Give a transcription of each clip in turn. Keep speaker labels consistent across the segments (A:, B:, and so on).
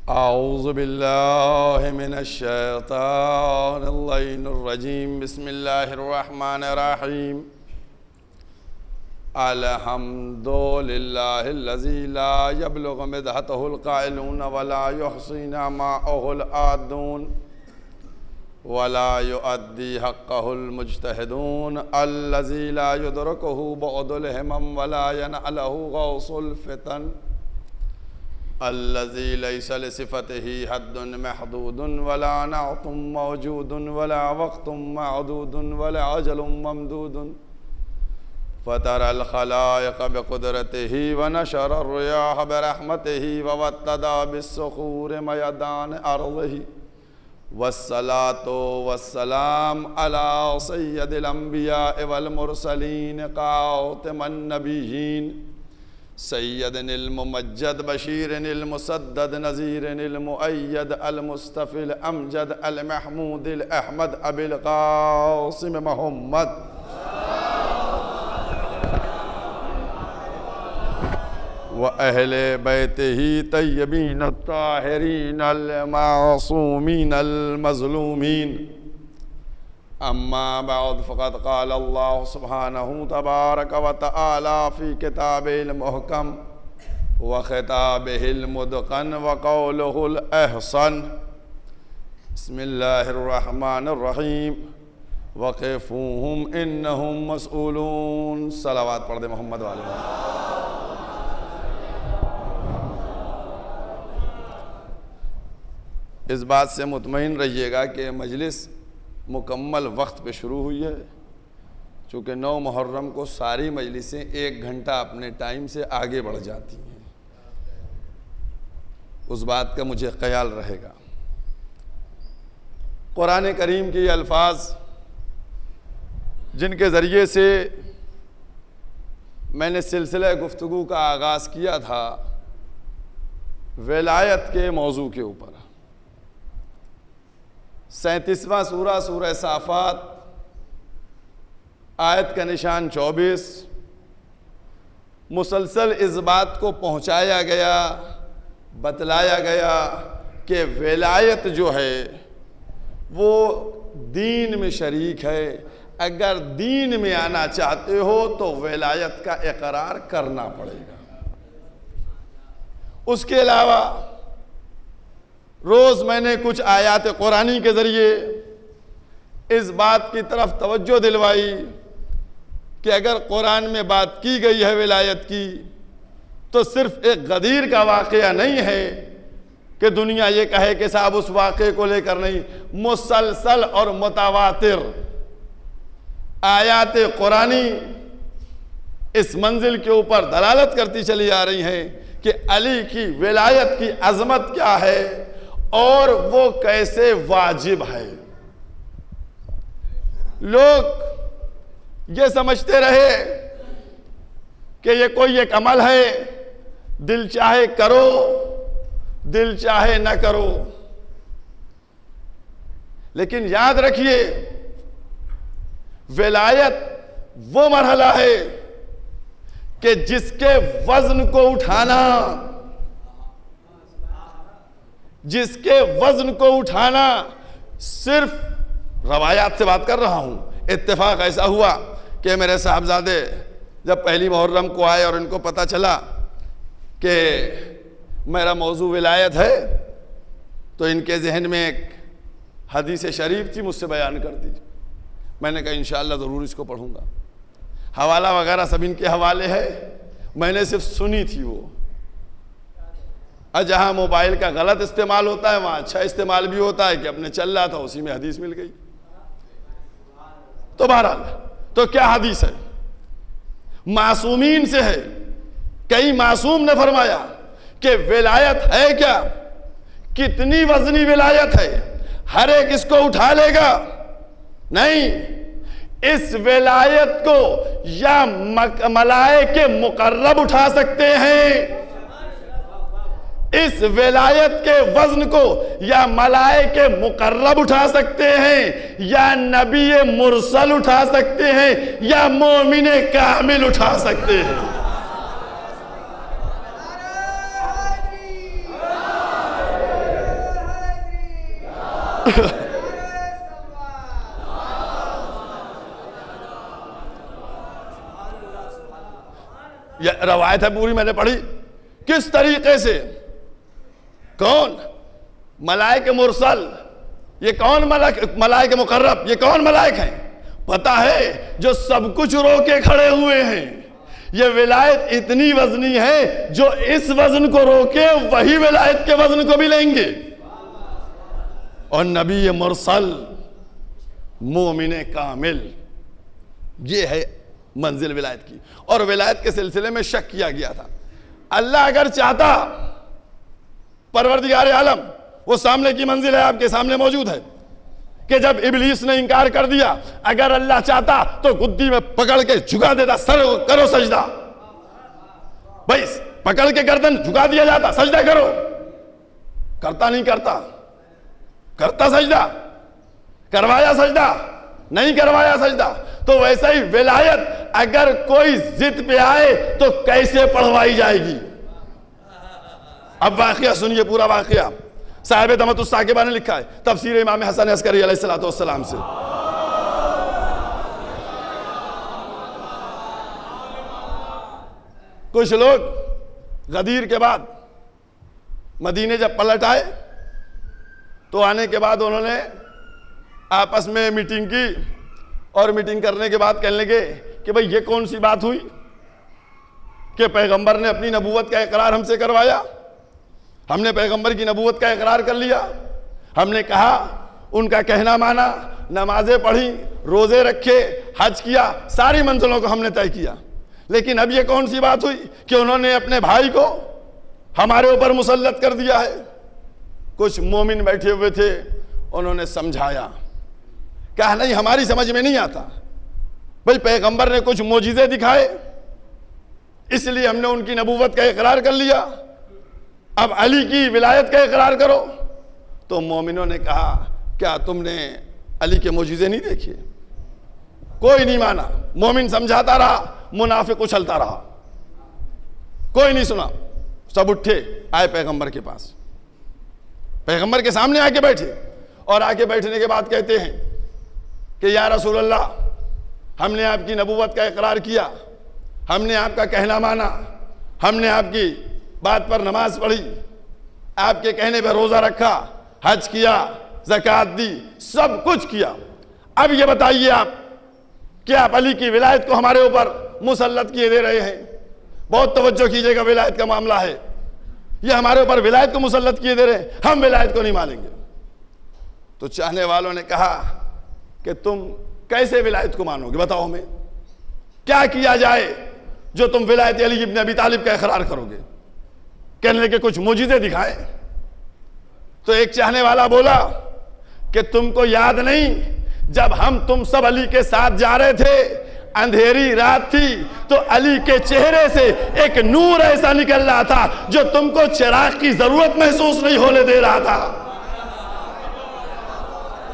A: औज़ु बिल्लाहि मिनश्शैतानिर्रजीम बिस्मिल्लाहिर्रहमानिर्रहीम अल्हम्दुलिल्लाहिल्लज़ी ला यब्लुगु मिदहतहुल क़ाइलून वला युहसीना माअहुल आदून वला युअद्दी हक़्क़हुल मुज्तहिदून अल्लज़ी ला युदरिकुहु बुअदुल हिमम वला यनअलहु गौसुल फितन अल्लज़ी लैसा लिसिफ़तिही हद्दुन महदूदुन वला नअतुम मौजूदुन वला वक़्तुम मअदूदुन वला अजलुम ममदूदुन फ़तरल ख़लाइक़ बिक़ुदरतिही व नशर अर्रियाह बिरहमतिही व वत्तदा बिस्सुखूर मयदान अर्ज़िही वस्सलातु वस्सलाम अला सय्यदिल अंबिया'i वल मुरसलीन क़ातिमन नबिय्यीन सय्यदिनिल मुमज्जद बशीरिनिल मुसद्दद नज़ीरिनिल मुअय्यद अल मुस्तफ़िल अमजद अल महमूदिल अहमद अबिल क़ासिम मोहम्मद व अहले बैतिही तय्यबीन ताहिरीन अल मासूमीन अल मज़लूमीन अम्मा बअद फ़क़द क़ाल अल्लाह सुब्हानहु तबारक व तआला फ़ी किताबिल मुहकम व ख़िताबिहिल मुदक़न व क़ौलुहुल अहसन बिस्मिल्लाहिर रहमानिर रहीम वक़िफ़ूहुम इन्नहुम मसऊलून। सलावत पढ़ दे मोहम्मद वाले। इस बात से मुतमईन रहिएगा कि मजलिस मुकम्मल वक्त पे शुरू हुई है, चूँकि 9 मुहर्रम को सारी मजलिसें 1 घंटा अपने टाइम से आगे बढ़ जाती हैं। उस बात का मुझे ख्याल रहेगा। कुरान करीम के अल्फाज जिनके ज़रिए से मैंने सिलसिला गुफ्तगू का आगाज़ किया था विलायत के मौजू के ऊपर, 37वां सूरा सूरह साफ़ात आयत का निशान 24 मुसलसल इस बात को पहुँचाया गया, बतलाया गया कि विलायत जो है वो दीन में शरीक है। अगर दीन में आना चाहते हो तो विलायत का इकरार करना पड़ेगा। उसके अलावा रोज़ मैंने कुछ आयात कुरानी के ज़रिए इस बात की तरफ तवज्जो दिलवाई कि अगर कुरान में बात की गई है विलायत की तो सिर्फ़ एक गदीर का वाक़या नहीं है कि दुनिया ये कहे कि साहब उस वाक़े को लेकर नहीं, मुसलसल और मुतवातिर आयात कुरानी इस मंजिल के ऊपर दलालत करती चली आ रही हैं कि अली की विलायत की अज़मत क्या है और वो कैसे वाजिब है। लोग ये समझते रहे कि ये कोई एक अमल है, दिल चाहे करो दिल चाहे न करो, लेकिन याद रखिए विलायत वो मरहला है कि जिसके वज़न को उठाना, जिसके वज़न को उठाना, सिर्फ रवायात से बात कर रहा हूँ। इत्तेफाक ऐसा हुआ कि मेरे साहबजादे जब पहली मुहर्रम को आए और इनको पता चला कि मेरा मौजू विलायत है तो इनके जहन में एक हदीस शरीफ थी, मुझसे बयान कर दी। मैंने कहा इंशाअल्लाह ज़रूर इसको पढ़ूँगा। हवाला वगैरह सब इनके हवाले है, मैंने सिर्फ सुनी थी वो। और जहाँ मोबाइल का गलत इस्तेमाल होता है वहाँ अच्छा इस्तेमाल भी होता है कि अपने चल रहा था उसी में हदीस मिल गई। तो बहरहाल, तो क्या हदीस है? मासूमीन से है। कई मासूम ने फरमाया कि विलायत है क्या, कितनी वजनी विलायत है, हर एक इसको उठा लेगा? नहीं, इस विलायत को या मलाइके मुकर्रब उठा सकते हैं, इस विलायत के वजन को या मलाइके मुकर्रब उठा सकते हैं, या नबी मुरसल उठा सकते हैं, या मोमिन कामिल उठा सकते हैं। यह रवायत है पूरी, मैंने पढ़ी। किस तरीके से, कौन मलाइक मुरसल, ये कौन मलाइक मुकर्रब, ये कौन मलाइक हैं पता है? जो सब कुछ रोके खड़े हुए हैं। ये विलायत इतनी वजनी है, जो इस वजन को रोके वही विलायत के वजन को भी लेंगे। और नबी मुरसल, मोमिन कामिल, ये है मंजिल विलायत की। और विलायत के सिलसिले में शक किया गया था। अल्लाह अगर चाहता, परवरदिगार आलम, वो सामने की मंजिल है, आपके सामने मौजूद है, कि जब इब्लीस ने इंकार कर दिया, अगर अल्लाह चाहता तो गुद्दी में पकड़ के झुका देता, सर करो सजदा, भाई पकड़ के गर्दन झुका दिया जाता, सजदा करो। करता नहीं करता, करता सजदा, करवाया सजदा, नहीं करवाया सजदा। तो वैसे ही विलायत अगर कोई जिद पे आए तो कैसे पढ़वाई जाएगी? अब वाकया सुनिए, पूरा वाकया साहिब दमतुस साकिबा ने लिखा है, तफसीर इमाम हसन अस्करी अलैहिस्सलातु वस्सलाम से। कुछ लोग गदीर के बाद मदीने जब पलट आए तो आने के बाद उन्होंने आपस में मीटिंग की, और मीटिंग करने के बाद कहने लगे कि भाई ये कौन सी बात हुई कि पैगंबर ने अपनी नबूवत का इकरार हमसे करवाया, हमने पैगंबर की नबूवत का इकरार कर लिया, हमने कहा, उनका कहना माना, नमाजें पढ़ी, रोजे रखे, हज किया, सारी मंजिलों को हमने तय किया। लेकिन अब ये कौन सी बात हुई कि उन्होंने अपने भाई को हमारे ऊपर मुसल्लत कर दिया है? कुछ मोमिन बैठे हुए थे, उन्होंने समझाया, कहा नहीं हमारी समझ में नहीं आता, भाई पैगंबर ने कुछ मोजिज़े दिखाए इसलिए हमने उनकी नबूवत का इकरार कर लिया, अब अली की विलायत का इकरार करो। तो मोमिनों ने कहा, क्या तुमने अली के मोजिज़े नहीं देखे? कोई नहीं माना, मोमिन समझाता रहा, मुनाफिक उछलता रहा, कोई नहीं सुना। सब उठे, आए पैगंबर के पास, पैगंबर के सामने आके बैठे, और आके बैठने के बाद कहते हैं कि या रसूल अल्लाह, हमने आपकी नबूवत का इकरार किया, हमने आपका कहना माना, हमने आपकी बात पर नमाज पढ़ी, आपके कहने पर रोजा रखा, हज किया, ज़कात दी, सब कुछ किया। अब ये बताइए आप कि आप अली की विलायत को हमारे ऊपर मुसल्लत किए दे रहे हैं। बहुत तवज्जो कीजिएगा, विलायत का मामला है, ये हमारे ऊपर विलायत को मुसल्लत किए दे रहे हैं, हम विलायत को नहीं मानेंगे। तो चाहने वालों ने कहा कि तुम कैसे विलायत को मानोगे, बताओ हमें, क्या किया जाए जो तुम विलायत अली इब्न अबी तालिब का इकरार करोगे? कहने लगे कुछ मोजिज़े दिखाए। तो एक चाहने वाला बोला कि तुमको याद नहीं, जब हम तुम सब अली के साथ जा रहे थे, अंधेरी रात थी, तो अली के चेहरे से एक नूर ऐसा निकल रहा था जो तुमको चिराग की जरूरत महसूस नहीं होने दे रहा था।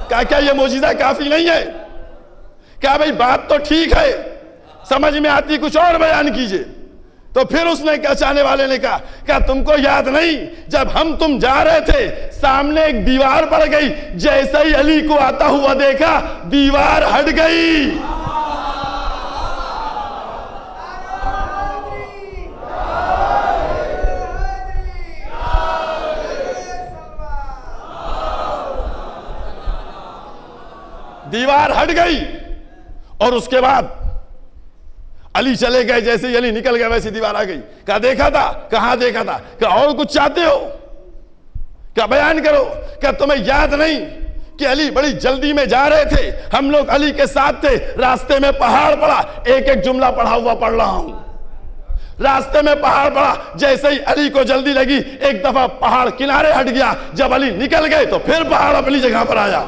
A: क्या ये मोजिज़ा काफी नहीं है? क्या भाई बात तो ठीक है, समझ में आती, कुछ और बयान कीजिए। तो फिर उसने क्या, चाहने वाले ने कहा, क्या तुमको याद नहीं, जब तुम जा रहे थे, सामने एक दीवार पड़ गई, जैसे ही अली को आता हुआ देखा, दीवार हट गई। दीवार हट गई, और उसके बाद अली चले गए, जैसे ही अली निकल गए वैसी दीवार आ गई। क्या देखा था? कहां देखा था? क्या और कुछ चाहते हो? क्या बयान करो? क्या तुम्हें याद नहीं कि अली बड़ी जल्दी में जा रहे थे, हम लोग अली के साथ थे, रास्ते में पहाड़ पड़ा, एक एक जुमला पढ़ा हुआ पढ़ रहा हूं, रास्ते में पहाड़ पड़ा, जैसे ही अली को जल्दी लगी, एक दफा पहाड़ किनारे हट गया, जब अली निकल गए तो फिर पहाड़ अपनी जगह पर आया।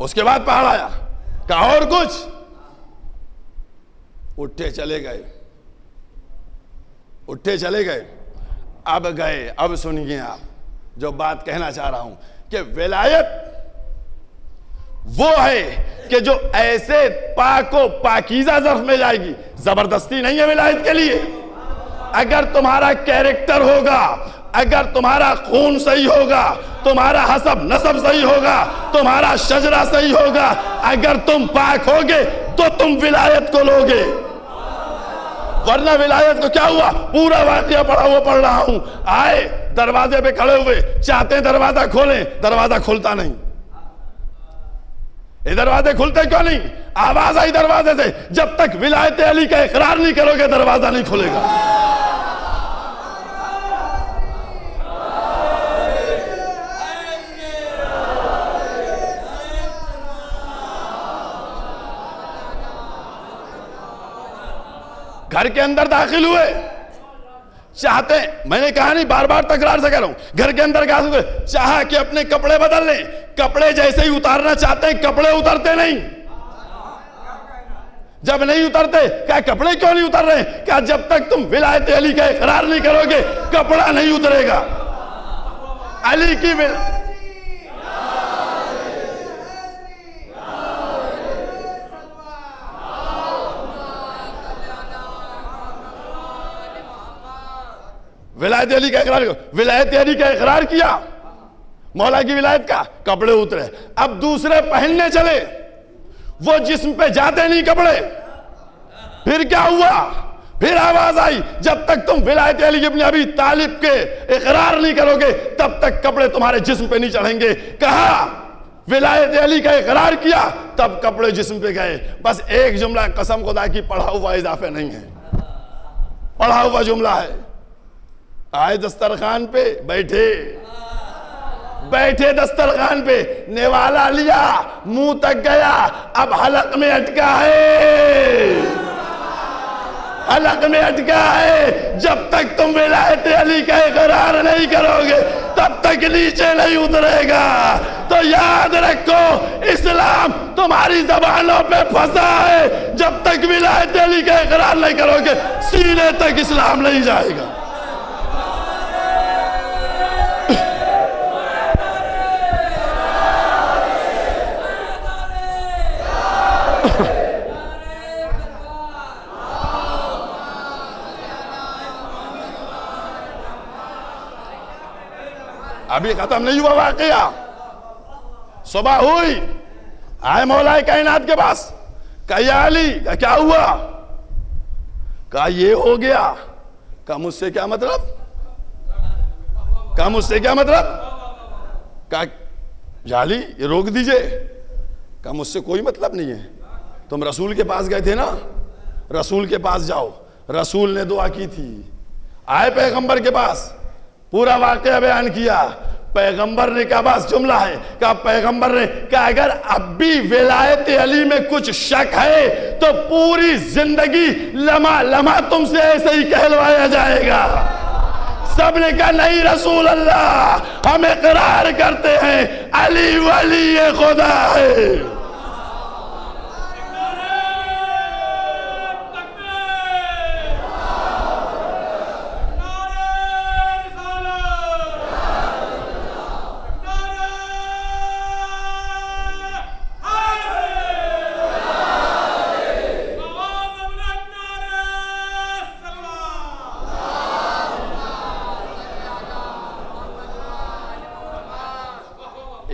A: उसके बाद पहाड़ आया, कहा और कुछ, उठे चले गए, उठे चले गए। अब गए, अब सुनिए आप जो बात कहना चाह रहा हूं कि विलायत वो है कि जो ऐसे पाको पाकीज़ा ज़र्फ में जाएगी। जबरदस्ती नहीं है विलायत के लिए। अगर तुम्हारा कैरेक्टर होगा, अगर तुम्हारा खून सही होगा, तुम्हारा हसब नसब सही होगा, तुम्हारा शजरा सही होगा, अगर तुम पाक होगे तो तुम विलायत को लोगे। वरना विलायत को क्या हुआ, पूरा वाकया पढ़ रहा हूं। आए दरवाजे पे खड़े हुए, चाहते हैं दरवाजा खोलें, दरवाजा खुलता नहीं। ये दरवाजे खुलते क्यों नहीं? आवाज आई दरवाजे से, जब तक विलायत अली का इकरार नहीं करोगे दरवाजा नहीं खुलेगा। घर के अंदर दाखिल हुए, चाहते, मैंने कहा नहीं, बार बार तकरार से कह रहा हूं, घर के अंदर चाहा कि अपने कपड़े बदल लें, कपड़े जैसे ही उतारना चाहते हैं कपड़े उतरते नहीं। जब नहीं उतरते, क्या कपड़े क्यों नहीं उतर रहे? क्या जब तक तुम विलायत अली का इकरार नहीं करोगे कपड़ा नहीं उतरेगा। अली की विलायत अली का इकरार, विलायत अली का इकरार किया, मौला की विलायत का, कपड़े उतरे। अब दूसरे पहनने चले, वो जिस्म पे जाते नहीं कपड़े। फिर क्या हुआ? फिर आवाज आई, जब तक तुम विलायत अली इब्न अबी तालिब के इकरार नहीं करोगे तब तक कपड़े तुम्हारे जिस्म पे नहीं चढ़ेंगे। कहा विलायत अली का इकरार किया, तब कपड़े जिस्म पे गए। बस एक जुमला, कसम खुदा की पढ़ा हुआ इजाफे नहीं है, पढ़ा हुआ जुमला है। आए दस्तरखान पे बैठे, बैठे दस्तरखान पे, नेवाला लिया, मुंह तक गया, अब हलक में अटका है, हलक में अटका है। जब तक तुम विलायत अली का इकरार नहीं करोगे तब तक नीचे नहीं उतरेगा। तो याद रखो, इस्लाम तुम्हारी जबानों पे फंसा है। जब तक विलायत अली का इकरार नहीं करोगे सीने तक इस्लाम नहीं जाएगा। अभी खत्म नहीं हुआ वाकया। सुबह हुई, आए मौलाए कायनात के पास, कहा अली क्या हुआ? कहा ये हो गया। कहा मुझसे क्या मतलब? कहा मुझसे क्या मतलब? कहा जाली ये रोक दीजिए। कहा मुझसे कोई मतलब नहीं है, तुम रसूल के पास गए थे ना, रसूल के पास जाओ, रसूल ने दुआ की थी। आए पैगंबर के पास, पूरा वाकया बयान किया। पैगंबर ने कहा, बस जुमला है, कहा पैगंबर ने कहा अगर अब भी विलायत अली में कुछ शक है तो पूरी जिंदगी लम्हा लम्हा तुमसे ऐसे ही कहलवाया जाएगा। सबने कहा नहीं रसूल अल्लाह, हम इकरार करते हैं अली वली खुदा है।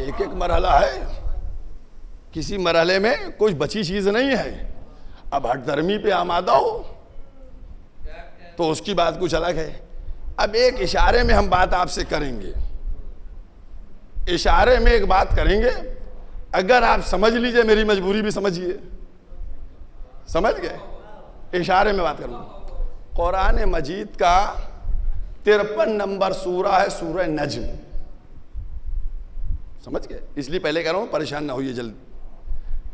A: एक एक मरहला है, किसी मरहले में कुछ बची चीज नहीं है। अब हठधर्मी पे आमादा हो तो उसकी बात कुछ अलग है। अब एक इशारे में हम बात आपसे करेंगे, इशारे में एक बात करेंगे, अगर आप समझ लीजिए मेरी मजबूरी भी समझिए, समझ गए? इशारे में बात करूंगा। कुरान मजीद का 53 नंबर सूरा है सूरह नज्म, समझ गए? इसलिए पहले कह रहा हूं परेशान ना होइए जल्दी।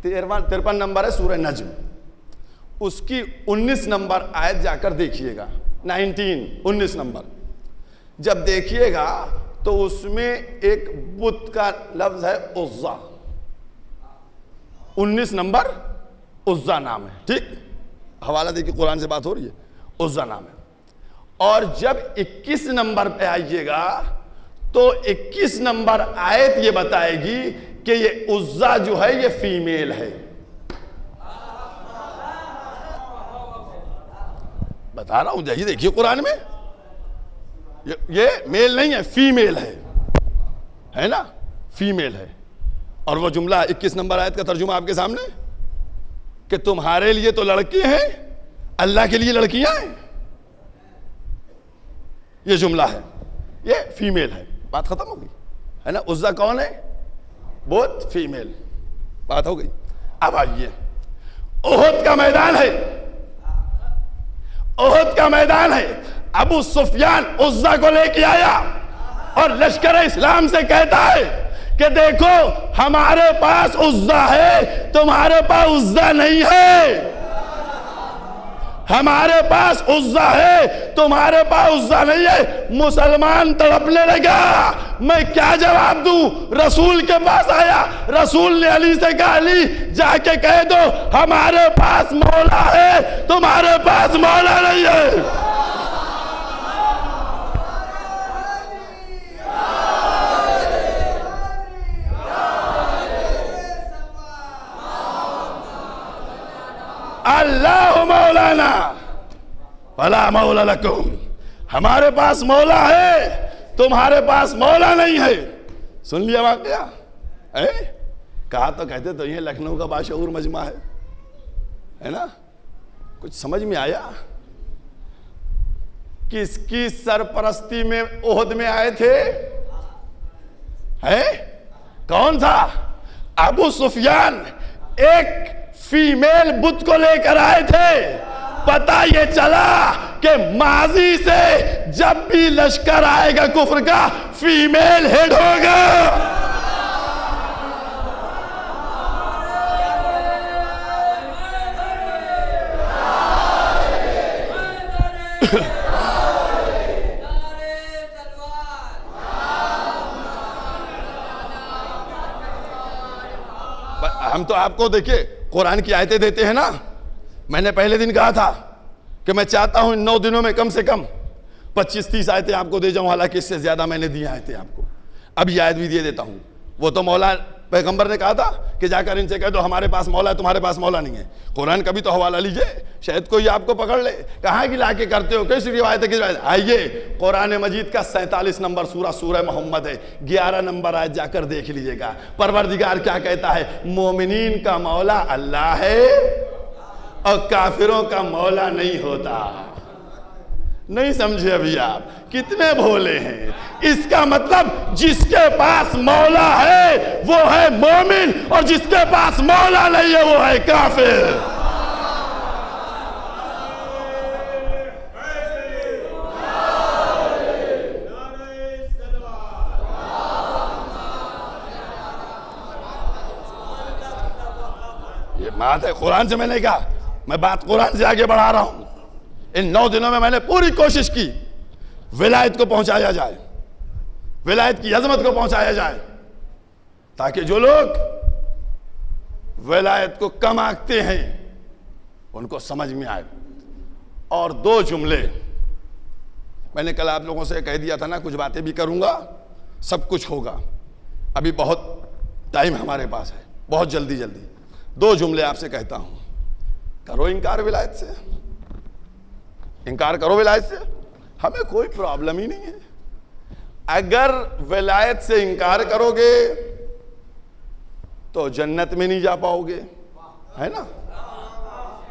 A: 53 नंबर है सूरह नज्म, उसकी 19 नंबर आयत जाकर देखिएगा। 19 नंबर जब देखिएगा तो उसमें एक बुत का लफ्ज है उज़्ज़ा। 19 नंबर उज़्ज़ा नाम है, ठीक? हवाला देखिए, कुरान से बात हो रही है, उज़्ज़ा नाम है। और जब 21 नंबर पे आइएगा तो 21 नंबर आयत ये बताएगी कि ये उज्जा जो है ये फीमेल है। बता रहा हूं, जाइए देखिए कुरान में, ये मेल नहीं है, फीमेल है ना, फीमेल है। और वो जुमला 21 नंबर आयत का तर्जुमा आपके सामने कि तुम्हारे लिए तो लड़के हैं, अल्लाह के लिए लड़कियां हैं, ये जुमला है, ये फीमेल है। बात खत्म हो गई है ना। उज्जा कौन है? बोथ फीमेल, बात हो गई। अब आइए, ओहद का मैदान है, ओहद का मैदान है। अबू सुफियान उज्जा को लेके आया और लश्कर इस्लाम से कहता है कि देखो हमारे पास उज्जा है, तुम्हारे पास उज्जा नहीं है। हमारे पास उज्जा है, तुम्हारे पास उज्जा नहीं है। मुसलमान तड़पने लगा, मैं क्या जवाब दूं? रसूल के पास आया, रसूल ने अली से कहा, अली जाके कह दो हमारे पास मौला है, तुम्हारे पास मौला नहीं है। अल्लाह मौलाना वला मौला लकुम, हमारे पास मौला है, तुम्हारे पास मौला नहीं है। सुन लिया वाकया? कहा तो कहते तो ये लखनऊ का बाशऊर मजमा है ना। कुछ समझ में आया? किसकी सरपरस्ती में ओहद में आए थे? कौन था? अबू सुफियान एक फीमेल बुत को लेकर आए थे। पता ये चला कि माजी से जब भी लश्कर आएगा कुफ्र का, फीमेल हेड होगा। हम तो आपको देखिए कुरान की आयतें देते हैं ना। मैंने पहले दिन कहा था कि मैं चाहता हूं इन 9 दिनों में कम से कम 25-30 आयतें आपको दे जाऊं, हालांकि इससे ज्यादा मैंने दी आयतें आपको। अब ये आयत भी दे देता हूं। वो तो मौला पैगंबर ने कहा था कि जाकर इनसे कह दो हमारे पास मौला है, तुम्हारे पास मौला नहीं है। कुरान का भी तो हवाला लीजिए, शायद कोई आपको पकड़ ले। कहाँ गिला के करते हो, कैसी रिवायत है, किस रिवायत? आइए कुरान मजीद का 47 नंबर सूरा सूरह मोहम्मद है, 11 नंबर आयत जाकर देख लीजिएगा। परवरदिगार क्या कहता है? मोमिनीन का मौला अल्लाह है और काफिरों का मौला नहीं होता। नहीं समझे अभी आप? कितने भोले हैं। इसका मतलब जिसके पास मौला है वो है मोमिन, और जिसके पास मौला नहीं है वो है काफिर। ये बात है कुरान से। मैंने कहा मैं बात कुरान से आगे बढ़ा रहा हूं। इन 9 दिनों में मैंने पूरी कोशिश की विलायत को पहुंचाया जाए, विलायत की अजमत को पहुंचाया जाए, ताकि जो लोग विलायत को कम आंकते हैं उनको समझ में आए। और 2 जुमले मैंने कल आप लोगों से कह दिया था ना, कुछ बातें भी करूंगा, सब कुछ होगा। अभी बहुत टाइम हमारे पास है, बहुत जल्दी जल्दी 2 जुमले आपसे कहता हूं। करो इनकार विलायत से, इनकार करो विलायत से, हमें कोई प्रॉब्लम ही नहीं है। अगर विलायत से इनकार करोगे तो जन्नत में नहीं जा पाओगे, है ना।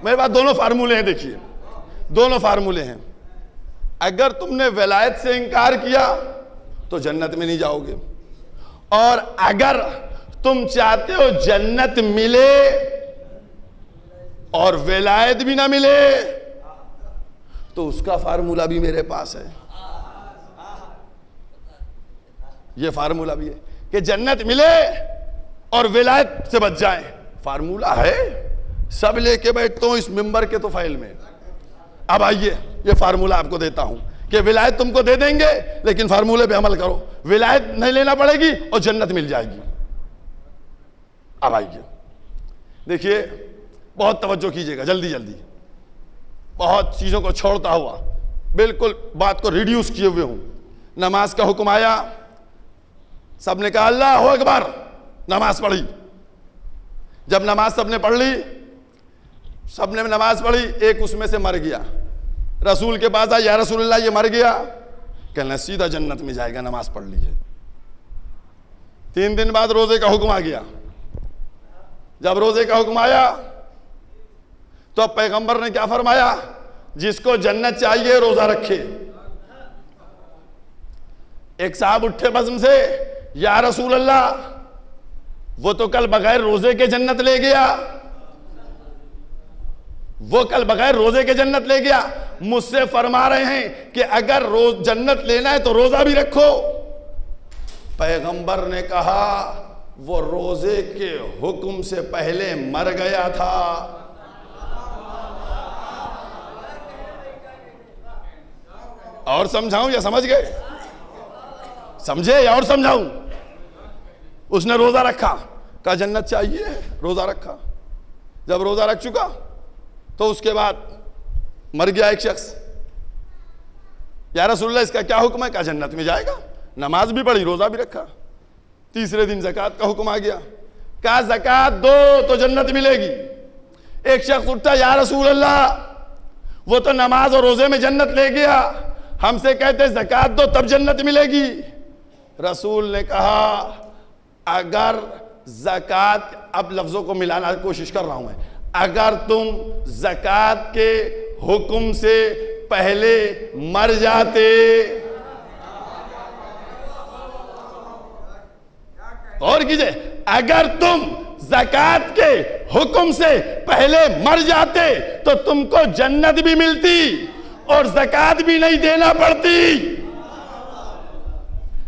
A: मेरे पास दोनों फार्मूले हैं, देखिए दोनों फार्मूले हैं। अगर तुमने विलायत से इनकार किया तो जन्नत में नहीं जाओगे, और अगर तुम चाहते हो जन्नत मिले और विलायत भी ना मिले तो उसका फार्मूला भी मेरे पास है। यह फार्मूला भी है कि जन्नत मिले और विलायत से बच जाए। फार्मूला है, सब लेके बैठता हूं इस मिंबर के तो फाइल में। अब आइए ये फार्मूला आपको देता हूं कि विलायत तुमको दे देंगे, लेकिन फार्मूले पे अमल करो, विलायत नहीं लेना पड़ेगी और जन्नत मिल जाएगी। अब आइए देखिए, बहुत तवज्जो कीजिएगा, जल्दी जल्दी, बहुत चीजों को छोड़ता हुआ, बिल्कुल बात को रिड्यूस किए हुए हूं। नमाज का हुक्म आया, सबने कहा अल्लाह अकबर, नमाज पढ़ी। जब नमाज सबने पढ़ ली, सबने नमाज पढ़ी, एक उसमें से मर गया। रसूल के पास आया, या रसूलल्लाह ये मर गया। कहना सीधा जन्नत में जाएगा, नमाज पढ़ ली है। 3 दिन बाद रोजे का हुक्म आ गया। जब रोजे का हुक्म आया तो अब पैगंबर ने क्या फरमाया, जिसको जन्नत चाहिए रोजा रखे। एक साहब उठे बज़्म से, या रसूल अल्लाह वो तो कल बगैर रोजे के जन्नत ले गया, वो कल बगैर रोजे के जन्नत ले गया। मुझसे फरमा रहे हैं कि अगर रोज जन्नत लेना है तो रोजा भी रखो। पैगंबर ने कहा वो रोजे के हुक्म से पहले मर गया था। और समझाऊं या समझ गए? समझे या और समझाऊं? उसने रोजा रखा, कहा जन्नत चाहिए, रोजा रखा। जब रोजा रख चुका तो उसके बाद मर गया एक शख्स। या रसूलल्लाह इसका क्या हुक्म है? कहा जन्नत में जाएगा, नमाज भी पढ़ी, रोजा भी रखा। तीसरे दिन ज़कात का हुक्म आ गया। कहा ज़कात दो तो जन्नत मिलेगी। एक शख्स उठा, या रसूलल्लाह वो तो नमाज और रोजे में जन्नत ले गया, हमसे कहते ज़कात दो तब जन्नत मिलेगी। रसूल ने कहा अगर ज़कात, अब लफ्जों को मिलाना की कोशिश कर रहा हूं मैं, अगर तुम ज़कात के हुक्म से पहले मर जाते, और कीजिए, अगर तुम ज़कात के हुक्म से पहले मर जाते तो तुमको जन्नत भी मिलती और ज़कात भी नहीं देना पड़ती।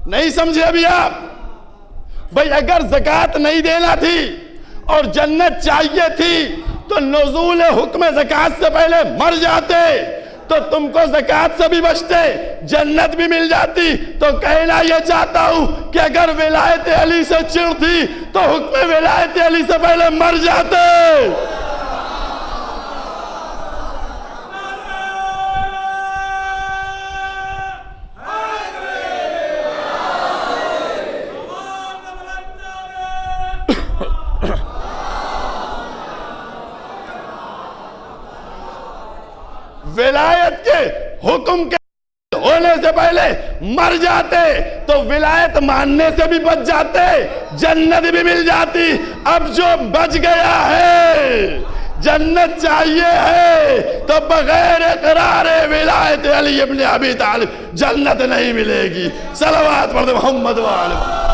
A: नहीं समझे अभी आप? भाई अगर ज़कात नहीं देना थी और जन्नत चाहिए थी तो नुज़ूल हुक्म ज़कात से पहले मर जाते तो तुमको ज़कात से भी बचते, जन्नत भी मिल जाती। तो कहना यह चाहता हूं कि अगर विलायत अली से चिढ़ थी तो हुक्म विलायत अली से पहले मर जाते। विलायत के हुक्म के होने से पहले मर जाते तो विलायत मानने से भी बच जाते, जन्नत भी मिल जाती। अब जो बच गया है, जन्नत चाहिए है, तो बगैर इकरार विलायत अली इब्न अबी तालिब जन्नत नहीं मिलेगी। सलवात पढ़ दे मोहम्मद वाले।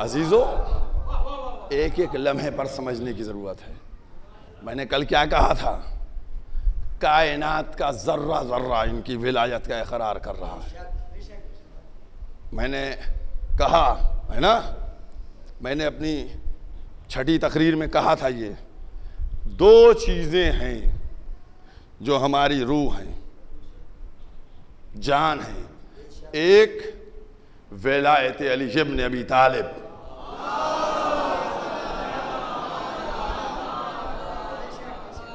A: अजीजों, एक एक लम्हे पर समझने की जरूरत है। मैंने कल क्या कहा था? कायनात का जर्रा जर्रा इनकी विलायत का इकरार कर रहा है। मैंने कहा है ना, मैंने अपनी छठी तकरीर में कहा था, ये 2 चीजें हैं जो हमारी रूह हैं, जान है। एक विलायत अली इब्न अबी तालिब,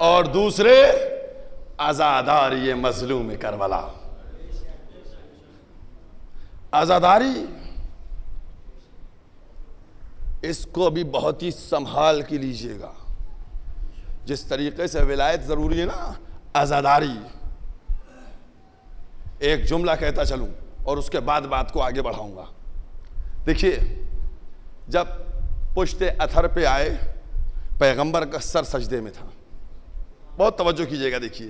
A: और दूसरे आजादारी मजलूम करबला। आजादारी, इसको भी बहुत ही संभाल के लीजिएगा। जिस तरीके से विलायत जरूरी है ना, आजादारी। एक जुमला कहता चलूं और उसके बाद बात को आगे बढ़ाऊंगा। देखिए, जब पुश्ते अथर पे आए, पैगंबर का सर सजदे में था। बहुत तवज्जो कीजिएगा। देखिए,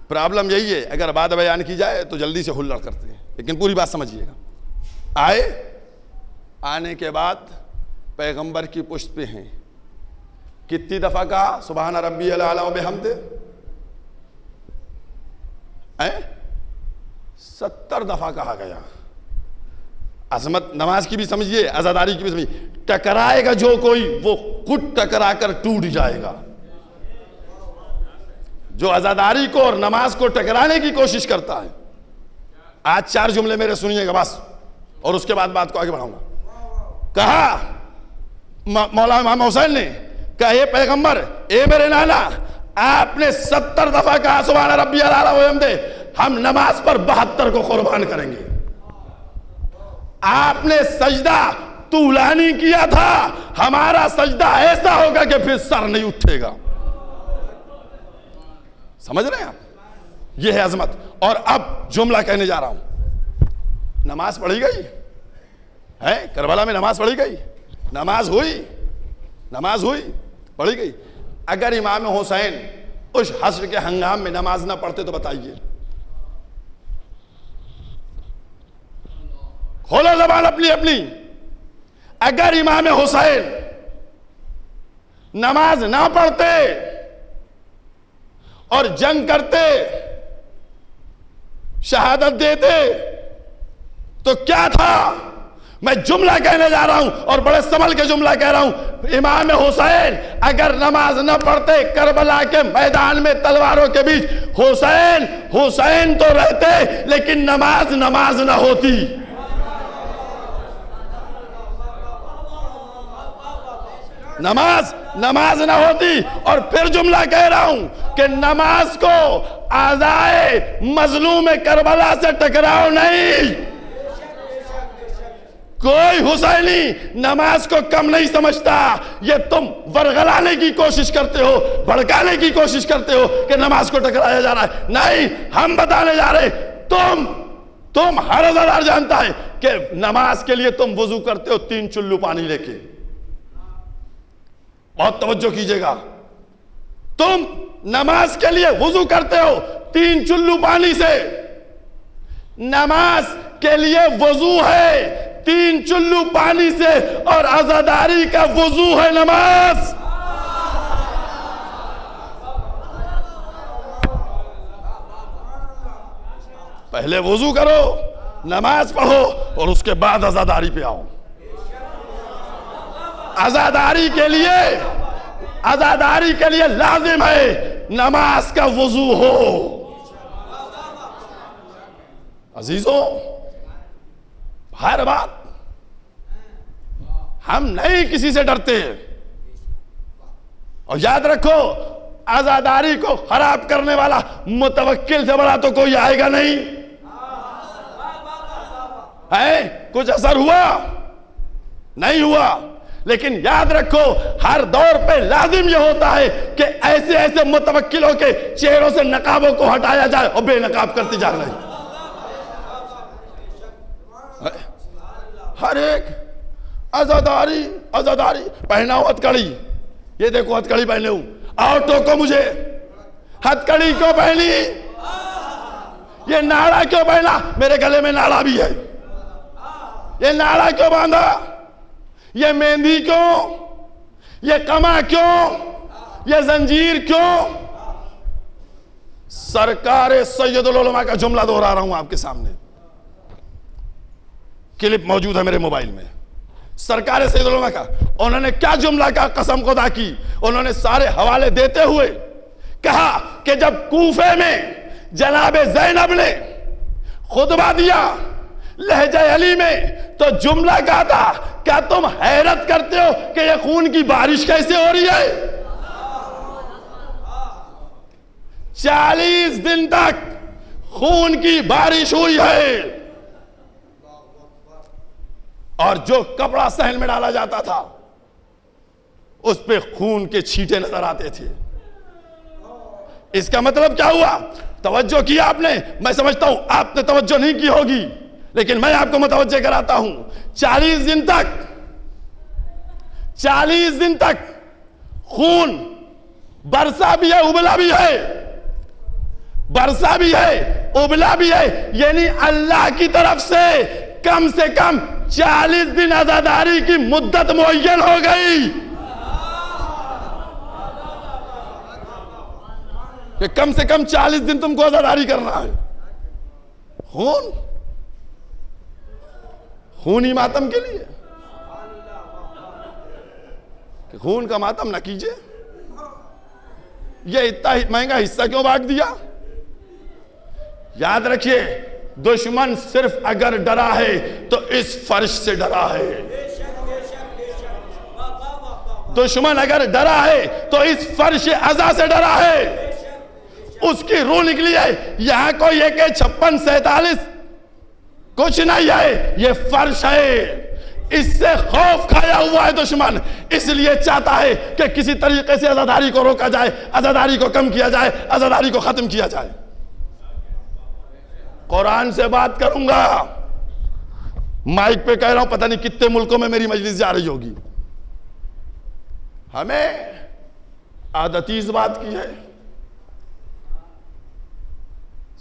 A: प्रॉब्लम यही है, अगर बात बयान की जाए तो जल्दी से हुल्लड़ करते हैं, लेकिन पूरी बात समझिएगा। आए, आने के बाद पैगंबर की पुश्त पे हैं। कितनी दफा कहा सुबहान रब्बियल आला व बिहम्दे? 70 दफा कहा गया। अजमत नमाज की भी समझिए, आजादारी की भी समझिए। टकराएगा जो कोई, वो खुद टकरा कर टूट जाएगा। जो अज़ादारी को और नमाज को टकराने की कोशिश करता है। आज 4 जुमले मेरे सुनिएगा बस, और उसके बाद बात को आगे बढ़ाऊंगा। कहा मौला इमाम हुसैन ने, कहा ये पैगंबर, ए मेरे नाना, आपने 70 दफा कहा सुभान रब्बियल आला व हम्दे, हम नमाज पर 72 को कुर्बान करेंगे। आपने सजदा तूलानी किया था, हमारा सजदा ऐसा होगा कि फिर सर नहीं उठेगा। समझ रहे हैं आप? यह है अजमत। और अब जुमला कहने जा रहा हूं। नमाज पढ़ी गई है, करबला में नमाज पढ़ी गई, नमाज हुई, नमाज हुई, पढ़ी गई। अगर इमाम हुसैन उस हश्र के हंगाम में नमाज ना पढ़ते तो बताइए, खोलो जबान अपनी अपनी। अगर इमाम हुसैन नमाज ना पढ़ते और जंग करते, शहादत देते, तो क्या था? मैं जुमला कहने जा रहा हूं और बड़े संभल के जुमला कह रहा हूं। इमाम हुसैन अगर नमाज न पढ़ते करबला के मैदान में तलवारों के बीच, हुसैन हुसैन तो रहते लेकिन नमाज नमाज न होती। नमाज नमाज ना होती। और फिर जुमला कह रहा हूं कि नमाज को आज़ाए मजलूम करबला से टकराओ नहीं। कोई हुसैनी नमाज को कम नहीं समझता। ये तुम वरगलाने की कोशिश करते हो, भड़काने की कोशिश करते हो कि नमाज को टकराया जा रहा है। नहीं, हम बताने जा रहे, तुम हर अज़ादार जानता है कि नमाज के लिए तुम वुजू करते हो 3 चुल्लू पानी लेके। बहुत तवज्जो कीजिएगा, तुम नमाज के लिए वुजू करते हो 3 चुल्लू पानी से। नमाज के लिए वुजू है 3 चुल्लू पानी से, और अज़ादारी का वुजू है नमाज। पहले वुजू करो, नमाज पढ़ो, और उसके बाद अज़ादारी पे आओ। अज़ादारी के लिए लाजिम है नमाज का वुजू हो। अजीजों, हर बात हम नहीं किसी से डरते हैं। और याद रखो, अज़ादारी को खराब करने वाला मुतवक्किल से बड़ा तो कोई आएगा नहीं है। कुछ असर हुआ? नहीं हुआ। लेकिन याद रखो, हर दौर पे लाजिम यह होता है कि ऐसे ऐसे मुतवक्किलों के चेहरों से नकाबों को हटाया जाए और बेनकाब करती जा रही। हर एक अज़ादारी अज़ादारी। पहना हो हथकड़ी, ये देखो हथकड़ी पहने हूं, आओ टोको मुझे। हथकड़ी क्यों पहनी? ये नाड़ा क्यों पहना? मेरे गले में नाड़ा भी है। ये नाड़ा क्यों बांधा? ये मेहंदी क्यों? ये कमा क्यों? ये जंजीर क्यों? सरकार सैयदुल उलमा का जुमला दोहरा रहा हूं आपके सामने, क्लिप मौजूद है मेरे मोबाइल में। सरकार सैयदुल उलमा का उन्होंने क्या जुमला का कसम खुदा की, उन्होंने सारे हवाले देते हुए कहा कि जब कूफे में जनाबे ज़ैनब ने खुतबा दिया लहजा अली में, तो जुमला कहा था, क्या तुम हैरत करते हो कि यह खून की बारिश कैसे हो रही है? 40 दिन तक खून की बारिश हुई है, और जो कपड़ा सहन में डाला जाता था उस पे खून के छींटे नजर आते थे। इसका मतलब क्या हुआ? तवज्जो किया आपने? मैं समझता हूं आपने तवज्जो नहीं की होगी, लेकिन मैं आपको मुतवज्जे कराता हूं। 40 दिन तक खून बरसा भी है, उबला भी है, बरसा भी है, उबला भी है। यानी अल्लाह की तरफ से कम 40 दिन आजादारी की मुद्दत मुअय्यन हो गई कि कम से कम 40 दिन तुमको आजादारी करना है। खूनी मातम के लिए कि खून का मातम ना कीजिए। ये इतना महंगा हिस्सा क्यों बांट दिया? याद रखिए, दुश्मन सिर्फ अगर डरा है तो इस फर्श से डरा है। दुश्मन अगर डरा है तो इस फर्श अज़ा से डरा है। उसकी रूह निकली है। यहां कोई AK-56-47 कुछ नहीं है, ये फर्श है। इससे खौफ खाया हुआ है दुश्मन, इसलिए चाहता है कि किसी तरीके से आजादारी को रोका जाए, आजादारी को कम किया जाए, आजादारी को खत्म किया जाए। कुरान से बात करूंगा, माइक पे कह रहा हूं, पता नहीं कितने मुल्कों में मेरी मजलिस जा रही होगी। हमें आदती इस बात की है,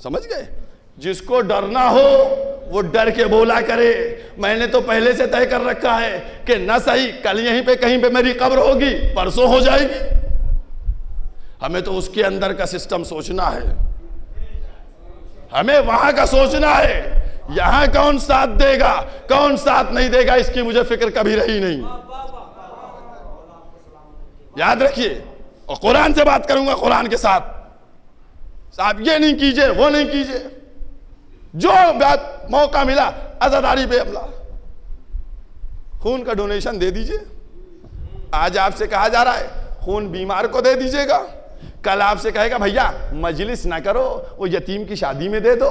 A: समझ गए? जिसको डरना हो वो डर के बोला करे। मैंने तो पहले से तय कर रखा है कि न सही कल यहीं पे कहीं पे मेरी कब्र होगी, परसों हो जाएगी। हमें तो उसके अंदर का सिस्टम सोचना है, हमें वहां का सोचना है। यहां कौन साथ देगा कौन साथ नहीं देगा इसकी मुझे फिक्र कभी रही नहीं। याद रखिए, और कुरान से बात करूंगा, कुरान के साथ। साहब ये नहीं कीजिए, वो नहीं कीजिए, जो बात मौका मिला आजादारी पे हमला। खून का डोनेशन दे दीजिए। आज आपसे कहा जा रहा है खून बीमार को दे दीजिएगा, कल आपसे कहेगा भैया मजलिस ना करो, वो यतीम की शादी में दे दो।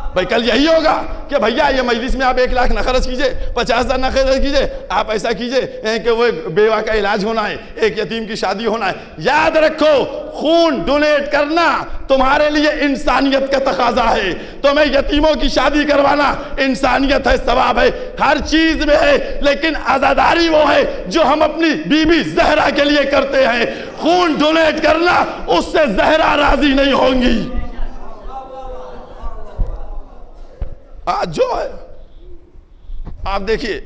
A: भाई कल यही होगा कि भैया ये मजलिस में आप 1 लाख ना खर्च कीजिए, 50,000 ना खर्च कीजिए, आप ऐसा कीजिए कि वो बेवा का इलाज होना है, एक यतीम की शादी होना है। याद रखो, खून डोनेट करना तुम्हारे लिए इंसानियत का तकाजा है। तुम्हें यतीमों की शादी करवाना इंसानियत है, सवाब है, हर चीज में है। लेकिन आजादारी वो है जो हम अपनी बीबी जहरा के लिए करते हैं। खून डोनेट करना, उससे जहरा राजी नहीं होंगी। आज जो है आप देखिए,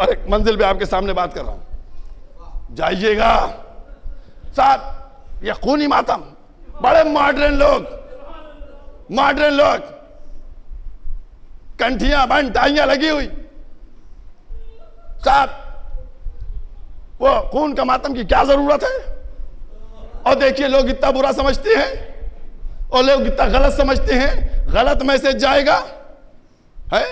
A: और एक मंजिल पे आपके सामने बात कर रहा हूं, जाइएगा साहब। ये खूनी मातम, बड़े मॉडर्न लोग, कंठियां बंद, टाइयां लगी हुई, साहब वो खून का मातम की क्या जरूरत है? और देखिए लोग इतना बुरा समझते हैं और लोग इतना गलत समझते हैं। गलत मैसेज जाएगा है।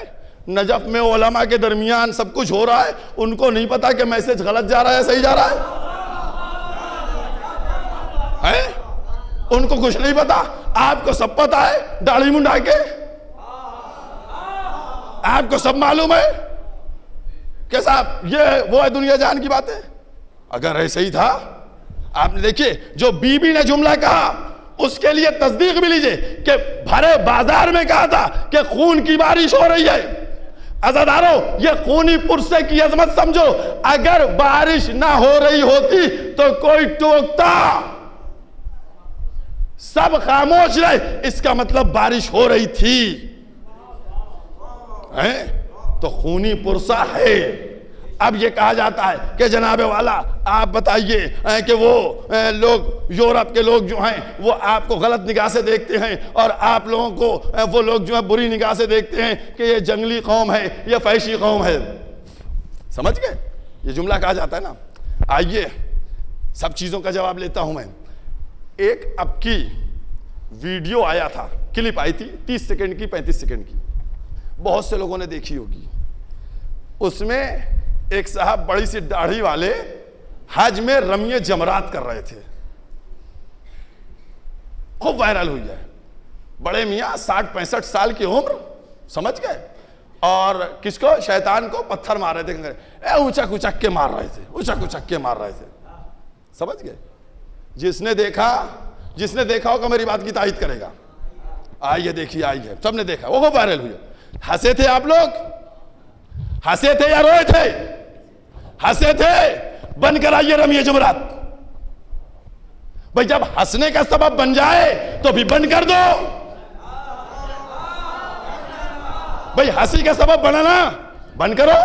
A: नजफ में उलमा के दरमियान सब कुछ हो रहा है, उनको नहीं पता कि मैसेज गलत जा रहा है सही जा रहा है? उनको कुछ नहीं पता, आपको सब पता है। दाढ़ी मुंडा के आपको सब मालूम है कि साहब ये वो है, दुनिया जान की बात है। अगर ऐसे ही था, आपने देखिए जो बीबी ने जुमला कहा उसके लिए तस्दीक भी लीजिए कि भरे बाजार में कहा था कि खून की बारिश हो रही है। अज़ादारों, ये खूनी पुरसे की अजमत समझो। अगर बारिश ना हो रही होती तो कोई टोकता, सब खामोश रहे, इसका मतलब बारिश हो रही थी। तो खूनी पुरसा है। अब ये कहा जाता है कि जनाबे वाला आप बताइए कि वो लोग, यूरोप के लोग जो हैं वो आपको गलत निगाह से देखते हैं, और आप लोगों को वो लोग जो है बुरी निगाह से देखते हैं कि ये जंगली कौम है, ये फैशी कौम है। समझ गए? ये जुमला कहा जाता है ना। आइए सब चीज़ों का जवाब लेता हूं मैं। एक अब की वीडियो आया था, क्लिप आई थी 30 सेकेंड की, 35 सेकेंड की, बहुत से लोगों ने देखी होगी। उसमें एक साहब बड़ी सी दाढ़ी वाले हज में रमिए जमरात कर रहे थे, खूब वायरल हुई है। बड़े मियाँ 60-65 साल की उम्र, समझ गए, और किसको? शैतान को पत्थर मार रहे थे, ऊंचक ऊंचक के मार रहे थे, ऊंचक ऊंचक के मार रहे थे। समझ गए? जिसने देखा होगा मेरी बात की तायीद करेगा। आइए देखिए, आइए, सबने देखा, वो वायरल हुई। हंसे थे आप लोग? हंसे थे या रोए थे? हंसे थे। बंद कराइए रमिए जुमरात। भाई जब हंसने का सबब बन जाए तो भी बंद कर दो। भाई हंसी का सबब बनाना बंद करो।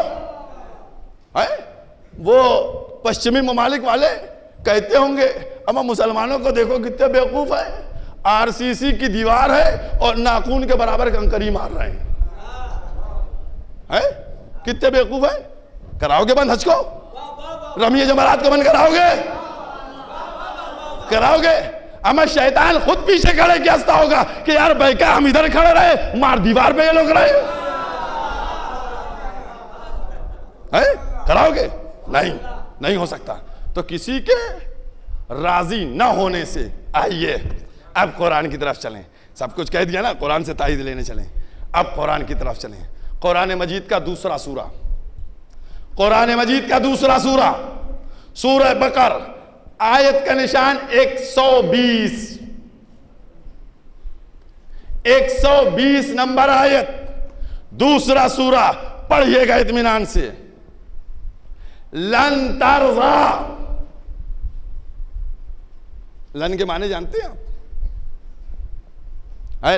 A: है? वो पश्चिमी ममालिक वाले कहते होंगे, अमा मुसलमानों को देखो कितने बेवकूफ है, आरसीसी की दीवार है और नाखून के बराबर कंकरी मार रहे हैं। कितने बेवकूफ है? कराओगे बंद हज को? रमिए जमरात को बंद कराओगे? कराओगे? अमा शैतान खुद पीछे खड़े क्या हंसता होगा कि यार बैका हम इधर खड़े रहे, मार दीवार पे ये लोग रहे हैं। कराओगे? नहीं, नहीं हो सकता। तो किसी के राजी न होने से आइए अब कुरान की तरफ चलें। सब कुछ कह दिया ना, कुरान से ताईद लेने चलें। अब कुरान की तरफ चलें। कुरान मजीद का दूसरा सूरा, कुरान मजीद का दूसरा सूरा, सूरह बकर, आयत का निशान 120, 120 नंबर आयत, दूसरा सूरा। पढ़िएगा इत्मीनान से। लन तरज़ा, लन के माने जानते हैं आप?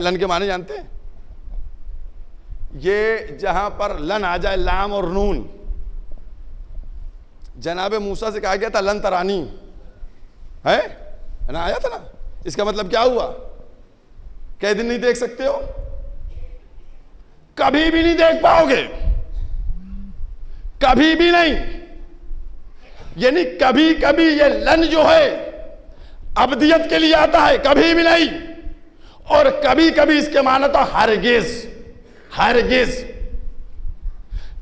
A: लन के माने जानते हैं? ये जहां पर लन आ जाए, लाम और नून, जनाबे मूसा से कहा गया था लन तरानी है ना, आया था ना। इसका मतलब क्या हुआ? कई दिन नहीं देख सकते हो, कभी भी नहीं देख पाओगे, कभी भी नहीं। यानी कभी कभी ये लन जो है अबदियत के लिए आता है, कभी भी नहीं। और कभी कभी इसके माना तो हरगिज, हरगिज।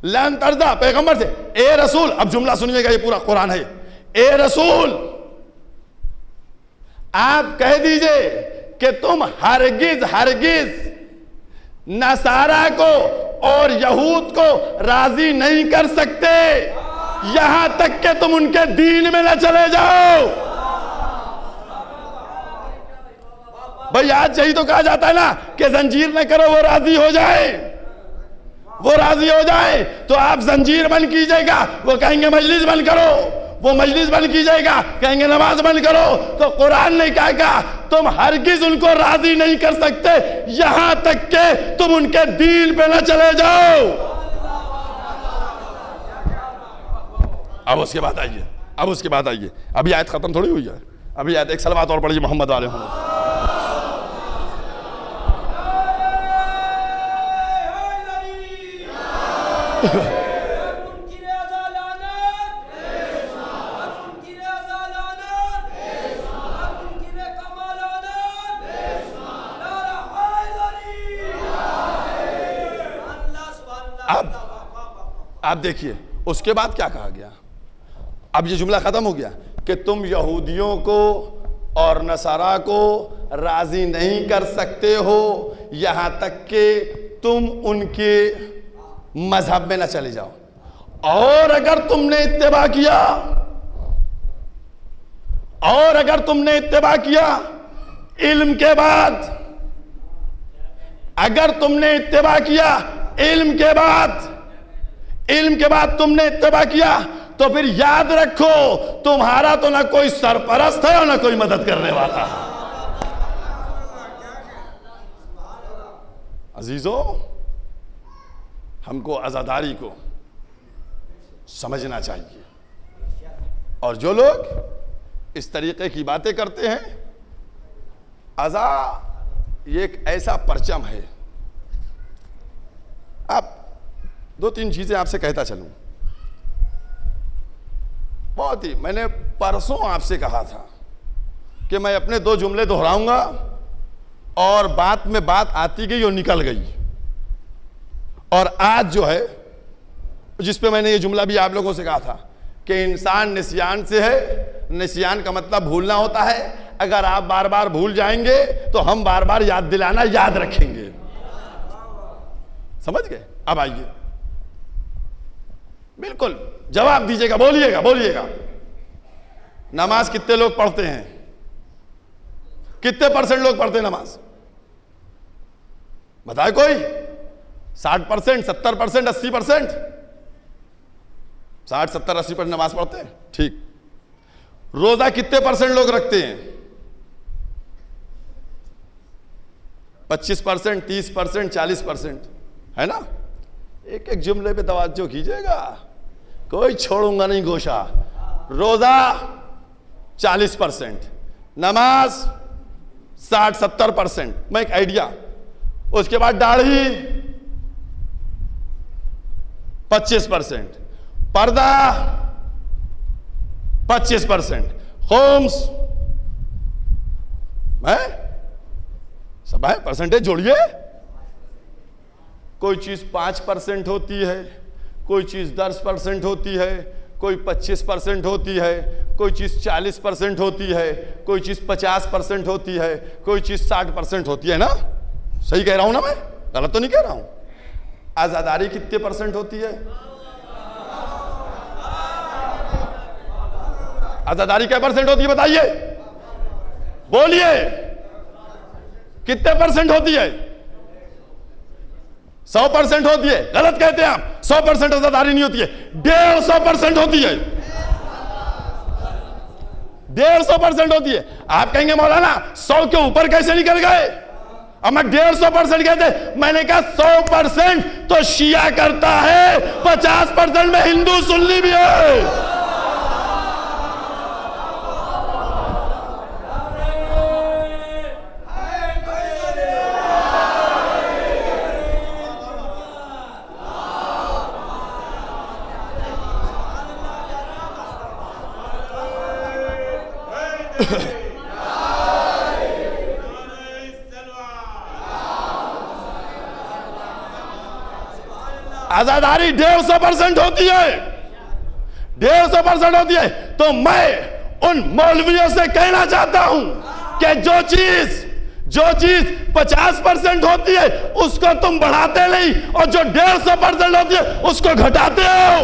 A: लन तरज़ा, पैगंबर से, ए रसूल, अब जुमला सुनिएगा, ये पूरा कुरान है। ए रसूल, आप कह दीजिए कि तुम हरगिज हरगिज नसारा को और यहूद को राजी नहीं कर सकते यहां तक कि तुम उनके दीन में न चले जाओ। भाई आज यही तो कहा जाता है ना कि जंजीर न करो, वो राजी हो जाए, वो राजी हो जाए तो आप जंजीर बंद कीजिएगा, वो कहेंगे मजलिस बंद करो, वो मजलिस बंद कीजिएगा, कहेंगे नमाज बंद करो। तो कुरान ने क्या कहा? तुम हरगिज उनको राजी नहीं कर सकते यहां तक के तुम उनके दीन पे न चले जाओ। अब उसके बाद आइए, अब उसके बाद आइए, अभी आयत खत्म थोड़ी हुई है, अभी आयत। एक सलवात और पढ़िए मोहम्मद वाले मोहम्मद। आप देखिए उसके बाद क्या कहा गया। अब ये जुमला खत्म हो गया कि तुम यहूदियों को और नसारा को राजी नहीं कर सकते हो यहां तक कि तुम उनके मजहब में न चले जाओ। और अगर तुमने इत्तेबा किया, और अगर तुमने इत्तेबा किया इल्म के बाद, अगर तुमने इत्तेबा किया इल्म के बाद, इल्म के बाद तुमने इत्तेबा किया, तो फिर याद रखो तुम्हारा तो ना कोई सरपरस्त है और ना कोई मदद करने वाला है। अजीजों, हमको आजादारी को समझना चाहिए। और जो लोग इस तरीके की बातें करते हैं, अज़ा ये एक ऐसा परचम है। आप दो तीन चीजें आपसे कहता चलूं। बहुत ही, मैंने परसों आपसे कहा था कि मैं अपने दो जुमले दोहराऊंगा और बात में बात आती गई और निकल गई। और आज जो है, जिस पे मैंने ये जुमला भी आप लोगों से कहा था कि इंसान निस्यान से है, निस्यान का मतलब भूलना होता है। अगर आप बार बार भूल जाएंगे तो हम बार बार याद दिलाना याद रखेंगे। समझ गए? अब आइए, बिल्कुल जवाब दीजिएगा, बोलिएगा बोलिएगा। नमाज कितने लोग पढ़ते हैं? कितने परसेंट लोग पढ़ते हैं नमाज? बताए कोई? 60%, 70%, 80%? 60, 70, 80% नमाज पढ़ते हैं। ठीक। रोजा कितने परसेंट लोग रखते हैं? 25%, 30%, 40%, है ना? एक एक जुमले पे तवज्जो कीजिएगा, कोई छोड़ूंगा नहीं गोशा। रोजा 40%, नमाज 60-70%। मैं एक आइडिया, उसके बाद दाढ़ी 25%, पर्दा 25%, खुम्स सब है, परसेंटेज जोड़िए। कोई चीज 5% होती है, कोई चीज 10% होती है, कोई 25% होती है, कोई चीज 40% होती है, कोई चीज 50% होती है, कोई चीज 60% होती है ना। सही कह रहा हूं ना मैं? गलत तो नहीं कह रहा हूं। आजादारी कितने % होती है? आजादारी क्या % होती है बताइए, बोलिए कितने % होती है? 100% होती है। गलत कहते हैं आप, 100% आजादारी नहीं होती है, 150% होती है। 150% होती है। आप कहेंगे मौलाना 100 के ऊपर कैसे निकल गए? अब मैं 150% कहते, मैंने कहा 100% तो शिया करता है, 50% में हिंदू सुन्नी भी है। आजादारी 150% होती है, 150% होती है। तो मैं उन मौलवियों से कहना चाहता हूं कि जो चीज 50% होती है उसको तुम बढ़ाते नहीं, और जो 150% होती है उसको घटाते हो।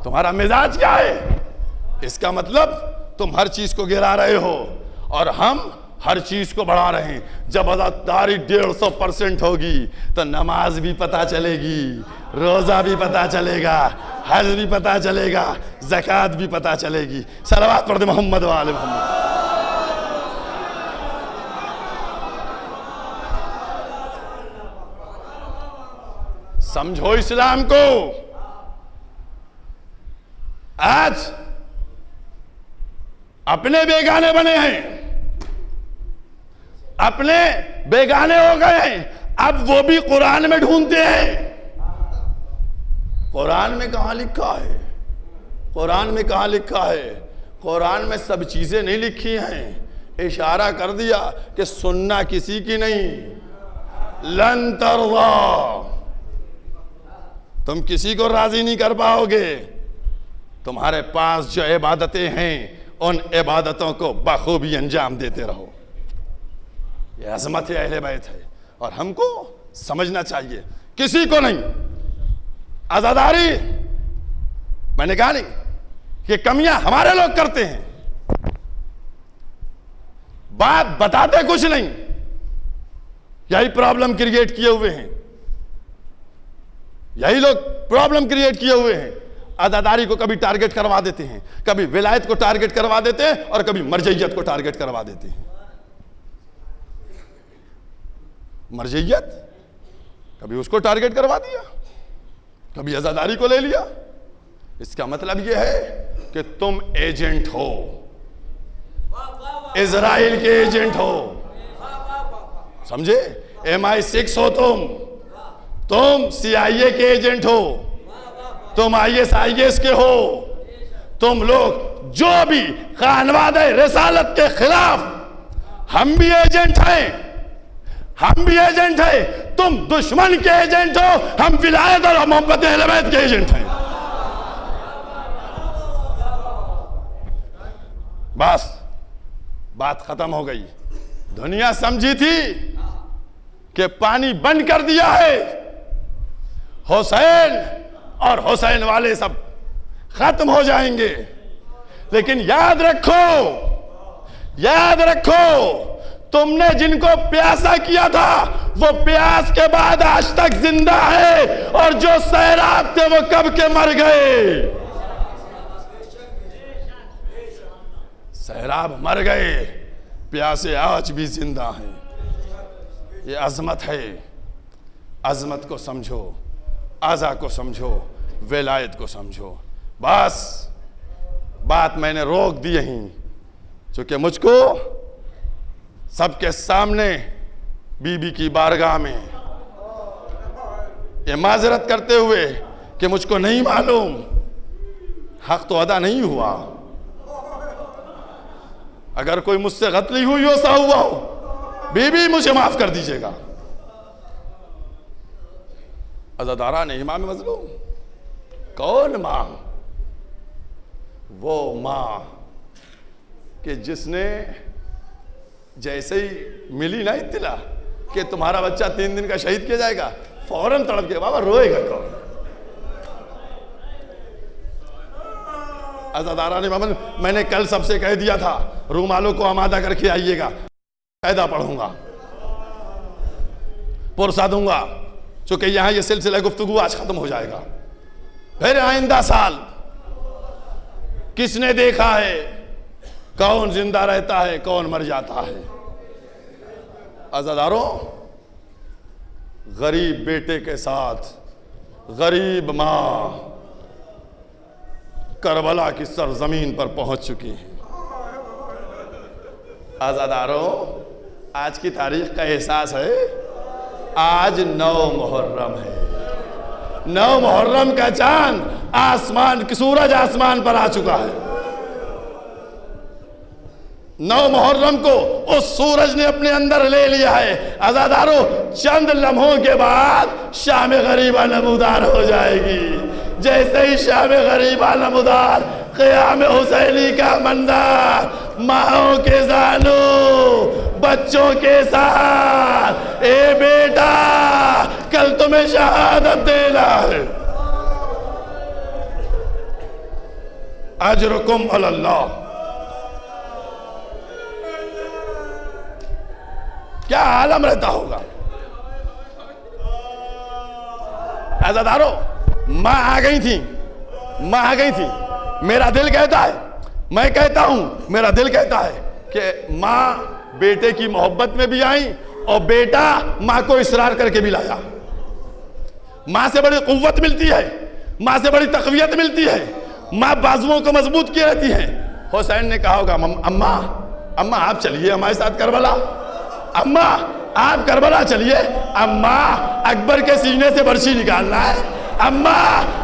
A: तुम्हारा मिजाज क्या है? इसका मतलब तुम हर चीज को गिरा रहे हो और हम हर चीज को बढ़ा रहे हैं। जब आजादारी 150% होगी तो नमाज भी पता चलेगी, रोजा भी पता चलेगा, हज भी पता चलेगा, ज़कात भी पता चलेगी। सलवात पढ़ दे मोहम्मद वाले मोहम्मद। समझो इस्लाम को। आज अपने बेगाने बने हैं, अपने बेगाने हो गए हैं। अब वो भी कुरान में ढूंढते हैं। कुरान में कहां लिखा है? कुरान में कहां लिखा है? कुरान में सब चीजें नहीं लिखी हैं। इशारा कर दिया कि सुनना किसी की नहीं। लन तरवा, तुम किसी को राजी नहीं कर पाओगे। तुम्हारे पास जो इबादतें हैं उन इबादतों को बखूबी अंजाम देते रहो। ये अज़मत अहले बैत है और हमको समझना चाहिए, किसी को नहीं। आजादारी मैंने कहा नहीं कि कमियां हमारे लोग करते हैं, बात बताते कुछ नहीं, यही प्रॉब्लम क्रिएट किए हुए हैं, यही लोग प्रॉब्लम क्रिएट किए हुए हैं। आजादारी को कभी टारगेट करवा देते हैं, कभी विलायत को टारगेट करवा देते हैं और कभी मरजइयत को टारगेट करवा देते हैं। मरजइयत कभी उसको टारगेट करवा दिया, कभी आजादारी को ले लिया। इसका मतलब यह है कि तुम एजेंट हो, इजराइल के एजेंट हो, समझे? MI6 हो तुम CIA के एजेंट हो, तुम ISIS के हो। तुम लोग जो भी खानवादे रिसालत के खिलाफ, हम भी एजेंट हैं, हम भी एजेंट हैं। तुम दुश्मन के एजेंट हो, हम विलायत और मोहब्बत अहले बैत के एजेंट हैं। बस बात खत्म हो गई। दुनिया समझी थी कि पानी बंद कर दिया है, हुसैन और हुसैन वाले सब खत्म हो जाएंगे। लेकिन याद रखो, तुमने जिनको प्यासा किया था वो प्यास के बाद आज तक जिंदा है, और जो सैराब थे वो कब के मर गए। सैराब मर गए, प्यासे आज भी जिंदा हैं। ये अजमत है। अजमत को समझो, आज़ा को समझो, विलायत को समझो। बस बात मैंने रोक दी यहीं, चूंकि मुझको सबके सामने बीबी की बारगाह में ये माजरत करते हुए कि मुझको नहीं मालूम, हक तो अदा नहीं हुआ। अगर कोई मुझसे गलती हुई हो, सा हुआ हो, बीबी मुझे माफ कर दीजिएगा। अज़ादारा ने इमाम मज़लूम, कौन मां? वो मां कि जिसने जैसे ही मिली ना इत्तला कि तुम्हारा बच्चा 3 दिन का शहीद किया जाएगा, फौरन तड़प के, बाबा रोएगा कौन? अज़ादारा ने इमाम, मैंने कल सबसे कह दिया था रूमालों को आमादा करके आइएगा, कायदा पढ़ूंगा, पुरसा दूंगा, चूंकि यहां ये सिलसिला गुफ्तगू आज खत्म हो जाएगा। फिर आइंदा साल किसने देखा है कौन जिंदा रहता है, कौन मर जाता है? अज़ादारों, गरीब बेटे के साथ गरीब मां करबला की सरजमीन पर पहुंच चुकी है। अज़ादारों, आज की तारीख का एहसास है? आज 9 मुहर्रम है। 9 मुहर्रम का चांद आसमान की, सूरज आसमान पर आ चुका है। 9 मुहर्रम को उस सूरज ने अपने अंदर ले लिया है। अज़ादारों, चंद लम्हों के बाद शाम गरीबा नमूदार हो जाएगी। जैसे ही शाम गरीबा नमूदार, क़याम हुसैनी का मंजर, माओ के जानू बच्चों के साथ, ए बेटा कल तुम्हें शहादत देना है, अजरुकुम अल्लाह। क्या आलम रहता होगा? अज़ादारों, मां आ गई थी, मां आ गई थी। मेरा दिल कहता है, मैं कहता हूं, मेरा दिल कहता है कि मां बेटे की मोहब्बत में भी आई और बेटा मां को इसरार करके भी लाया। मां से बड़ी कुव्वत मिलती है, मां से बड़ी तक़वियत मिलती है, मां बाजुओं को मजबूत किए रहती है। हुसैन ने कहा होगा, अम्मा अम्मा आप चलिए हमारे साथ करबला, अम्मा आप करबला चलिए, अम्मा अकबर के सीने से बर्छी निकालना है, अम्मा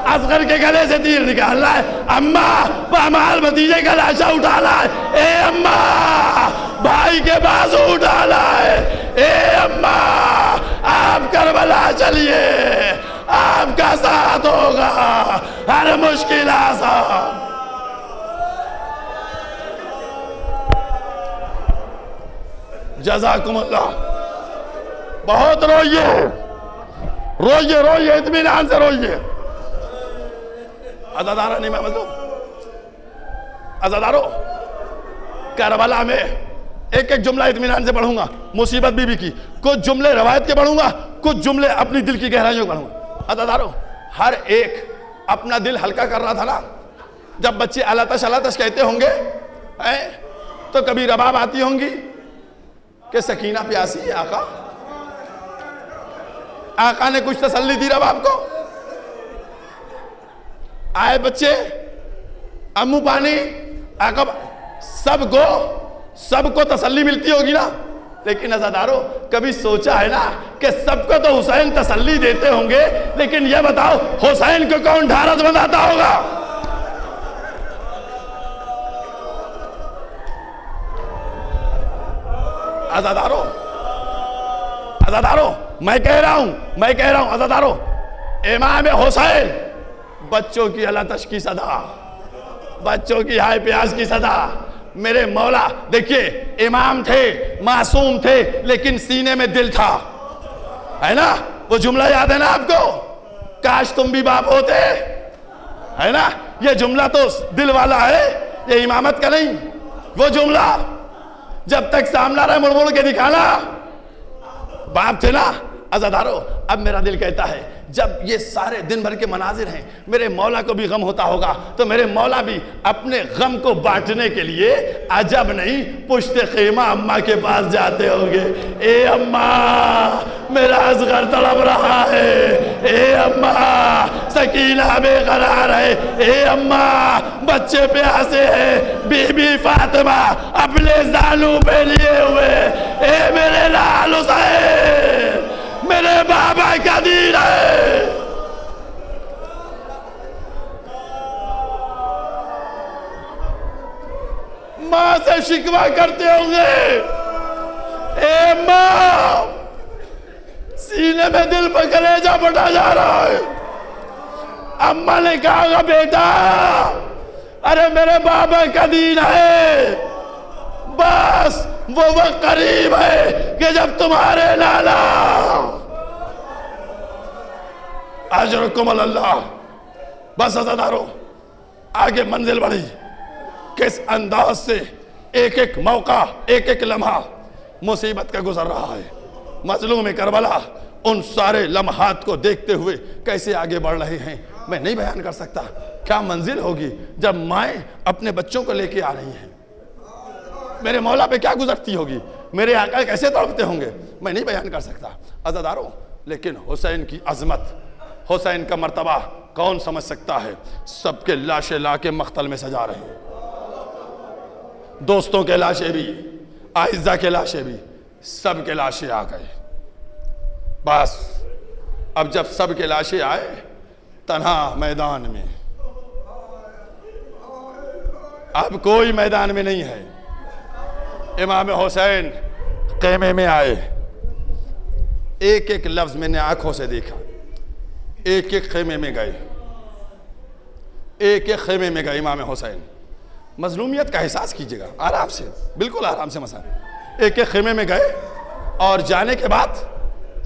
A: असगर के गले से तीर निकालना है, अम्मा पामाल भतीजे का लाशा उठाना है, ए अम्मा भाई के बाजू उठाना है, ए अम्मा आप करबला चलिए, आपका साथ होगा हर मुश्किल आसान। जज़ाकुमुल्लाह। बहुत रोइए, रोइए, रोइए, इत्मीनान से रोइए। अज़ादारा नहीं, मैं मतलब अज़ादारों, करबला में एक एक जुमला इत्मीनान से पढ़ूंगा, मुसीबत बीबी की, कुछ जुमले रवायत के पढ़ूंगा, कुछ जुमले अपनी दिल की गहराइयों को पढ़ूंगा। अज़ादारों, हर एक अपना दिल हल्का कर रहा था ना, जब बच्चे अलातश अलातश कहते होंगे तो कभी रबाब आती होंगी कि सकीना प्यासी है आका, आका ने कुछ तसल्ली दी रबाब को, आए बच्चे अम्मू पानी, आका, सबको तसल्ली मिलती होगी ना। लेकिन अज़ादारों, कभी सोचा है ना कि सबको तो हुसैन तसल्ली देते होंगे, लेकिन यह बताओ हुसैन को कौन ढारस बनाता होगा? अज़ादारों, अज़ादारों, मैं कह रहा हूं अज़ादारों, इमाम हुसैन बच्चों की अलातश की सदा, बच्चों की हाय प्यास की सदा, मेरे मौला। देखिए, इमाम थे, मासूम थे, लेकिन सीने में दिल था, है ना? वो जुमला याद है ना आपको, काश तुम भी बाप होते, है ना? ये जुमला तो दिल वाला है, ये इमामत का नहीं। वो जुमला जब तक सामना रहे मुड़ मुड़ के दिखाना, बाप थे ना। अज़ादारों, अब मेरा दिल कहता है, जब ये सारे दिन भर के मनाजिर हैं, मेरे मौला को भी गम होता होगा, तो मेरे मौला भी अपने गम को बांटने के लिए अजब नहीं पुश्ते ख़ीमा अम्मा के पास जाते होंगे। ए अम्मा मेरा असगर तड़प रहा है, ए अम्मा सकीना बेकरार है, ए अम्मा बच्चे प्यासे हैं, बीबी फातिमा अपने जानू पे लिए हुए, ए मेरे लाल हुसैन मेरे बाबा का दीन है। मां से शिकवा करते होंगे, ए मां, सीने में दिल पर कलेजा फटा जा रहा है। अम्मा ने कहा बेटा, अरे मेरे बाबा का दीन है, बस वो वक्त करीब है कि जब तुम्हारे लाला अजरकुम अल्लाह। बस अज़ादारों, आगे मंजिल बढ़ी। किस अंदाज से एक एक मौका, एक एक लम्हा मुसीबत का गुजर रहा है। मजलूम करबला उन सारे लम्हात को देखते हुए कैसे आगे बढ़ रहे हैं, मैं नहीं बयान कर सकता। क्या मंजिल होगी जब माएँ अपने बच्चों को लेके आ रही हैं। मेरे मौला पे क्या गुजरती होगी, मेरे आका कैसे तड़पते होंगे, मैं नहीं बयान कर सकता अज़ादारों। लेकिन हुसैन की अजमत, हुसैन का मर्तबा कौन समझ सकता है। सबके लाशें लाके मख्तल में सजा रहे हैं, दोस्तों के लाशें भी, आइज़ा के लाशें भी, सब के लाशें आ गए। बस अब जब सब के लाशें आए तन्हा मैदान में, अब कोई मैदान में नहीं है। इमाम हुसैन ख़ैमे में आए। एक एक लफ्ज़ मैंने आंखों से देखा। एक एक ख़ैमे में गए, एक एक ख़ैमे में गए इमाम हुसैन। मज़लूमियत का एहसास कीजिएगा, आराम से, बिल्कुल आराम से। मसा एक एक ख़ैमे में गए और जाने के बाद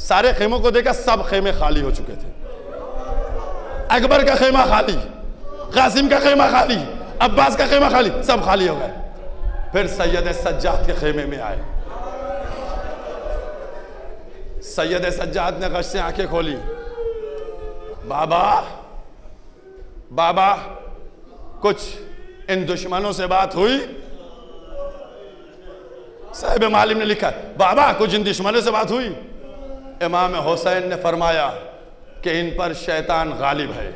A: सारे ख़ैमों को देखा, सब ख़ैमे खाली हो चुके थे। अकबर का ख़ैमा खाली, कासिम का ख़ैमा खाली, अब्बास का ख़ैमा खाली, सब खाली हो गए। फिर सैयद सज्जाद के ख़ैमे में आए। सैयद सज्जाद ने गश से आंखें खोली। बाबा, बाबा, कुछ इन दुश्मनों से बात हुई? साहिब मालिम ने लिखा, बाबा कुछ इन दुश्मनों से बात हुई? इमाम हुसैन ने फरमाया कि इन पर शैतान गालिब है,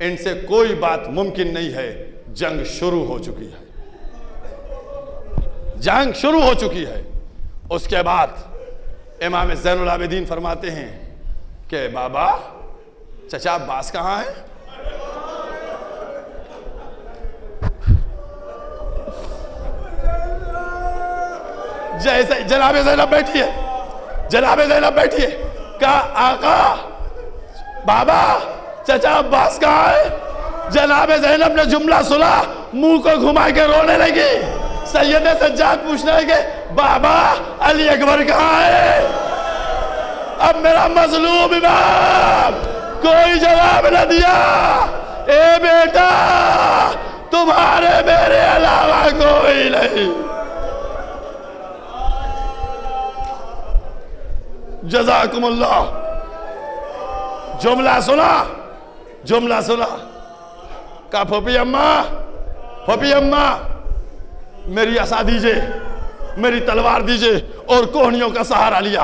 A: इनसे कोई बात मुमकिन नहीं है, जंग शुरू हो चुकी है, जंग शुरू हो चुकी है। उसके बाद इमाम ज़ैनुल आबिदीन फरमाते हैं कि बाबा, चचा अब्बास कहाँ है? जैसे जनाब ज़ैनब बैठी है, जनाब ज़ैनब बैठी है, कहा आका, बाबा, चचा अब्बास कहाँ है? जनाब ज़ैनब ने जुमला सुना, मुंह को घुमा के रोने लगी। सैयद सज्जाद पूछने लगे, बाबा अली अकबर कहाँ है? अब मेरा मजलूम इमाम कोई जवाब न दिया। ए बेटा, तुम्हारे मेरे अलावा कोई नहीं। जज़ाकुमुल्लाह। जुमला सुना, जुमला सुना। कहा फूफी अम्मा, फूफी अम्मा, मेरी असा दीजिए, मेरी तलवार दीजिए। और कोहनियों का सहारा लिया,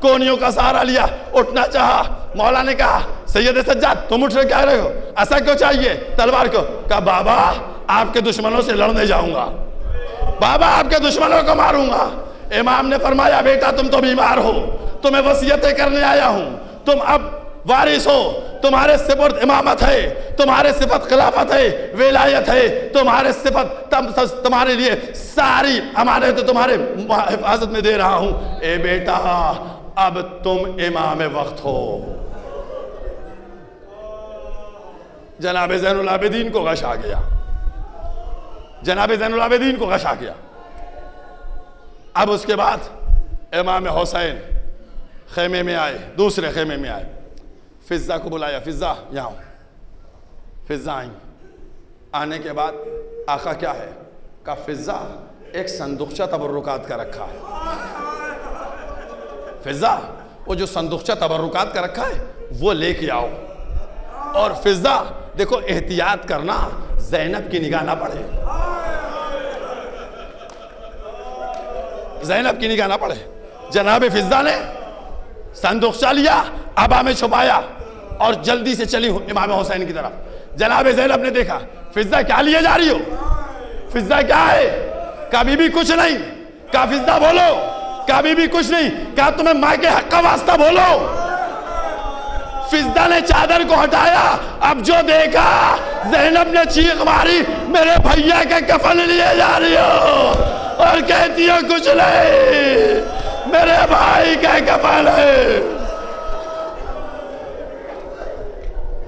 A: कोहनियों का सहारा लिया। उठना चाहा, मौला ने कहा, सैयद सज्जाद तुम उठ क्या रहे हो, ऐसा क्यों चाहिए, तलवार को? कहा बाबा आपके दुश्मनों से लड़ने जाऊंगा, बाबा आपके दुश्मनों को मारूंगा। इमाम ने फरमाया, बेटा तुम तो बीमार हो, तुम्हें वसीयतें करने आया हूं, तुम अब वारिस हो, तुम्हारे सिफत इमामत है, तुम्हारे सिफत खिलाफत है, विलायत है, तुम्हारे सिफत तुम्हारे लिए सारी अमानत तो तुम्हारे हिफाजत में दे रहा हूं। ए बेटा अब तुम इमाम वक्त हो। जनाब ज़ैनुल आबिदीन को गश आ गया, जनाब ज़ैनुल आबिदीन को गश आ गया। अब उसके बाद इमाम हुसैन खेमे में आए, दूसरे खेमे में आए। फिज़ा को बुलाया, फिज़ा यहाँ। फिज़ा आई, आने के बाद आका क्या है? कहा फिज़ा एक संदुकचा तबर्रुकात का रखा है। फिज़ा वो जो संदुकचा तबर्रुकात का रखा है वो लेके आओ। और फिज़ा देखो एहतियात करना, ज़ैनब की निगाह ना पड़े, ज़ैनब की निगाह ना पड़े। जनाब फिज़ा ने संदुकचा लिया, आबा में छुपाया और जल्दी से चली इमाम हुसैन की तरफ। जनाब ज़ैनब ने देखा, फिज़ा क्या लिए जा रही हो? फिज़ा क्या है? कहा बीबी कुछ नहीं। कहा फिज़ा बोलो। कहा बीबी कुछ नहीं। कहा तुम्हें माँ के हक का वास्ता बोलो। फिज़ा ने चादर को हटाया, अब जो देखा ज़ैनब ने चीख मारी, मेरे भैया के कफन लिए जा रही हो और कहती हो कुछ नहीं, मेरे भाई का कफन है।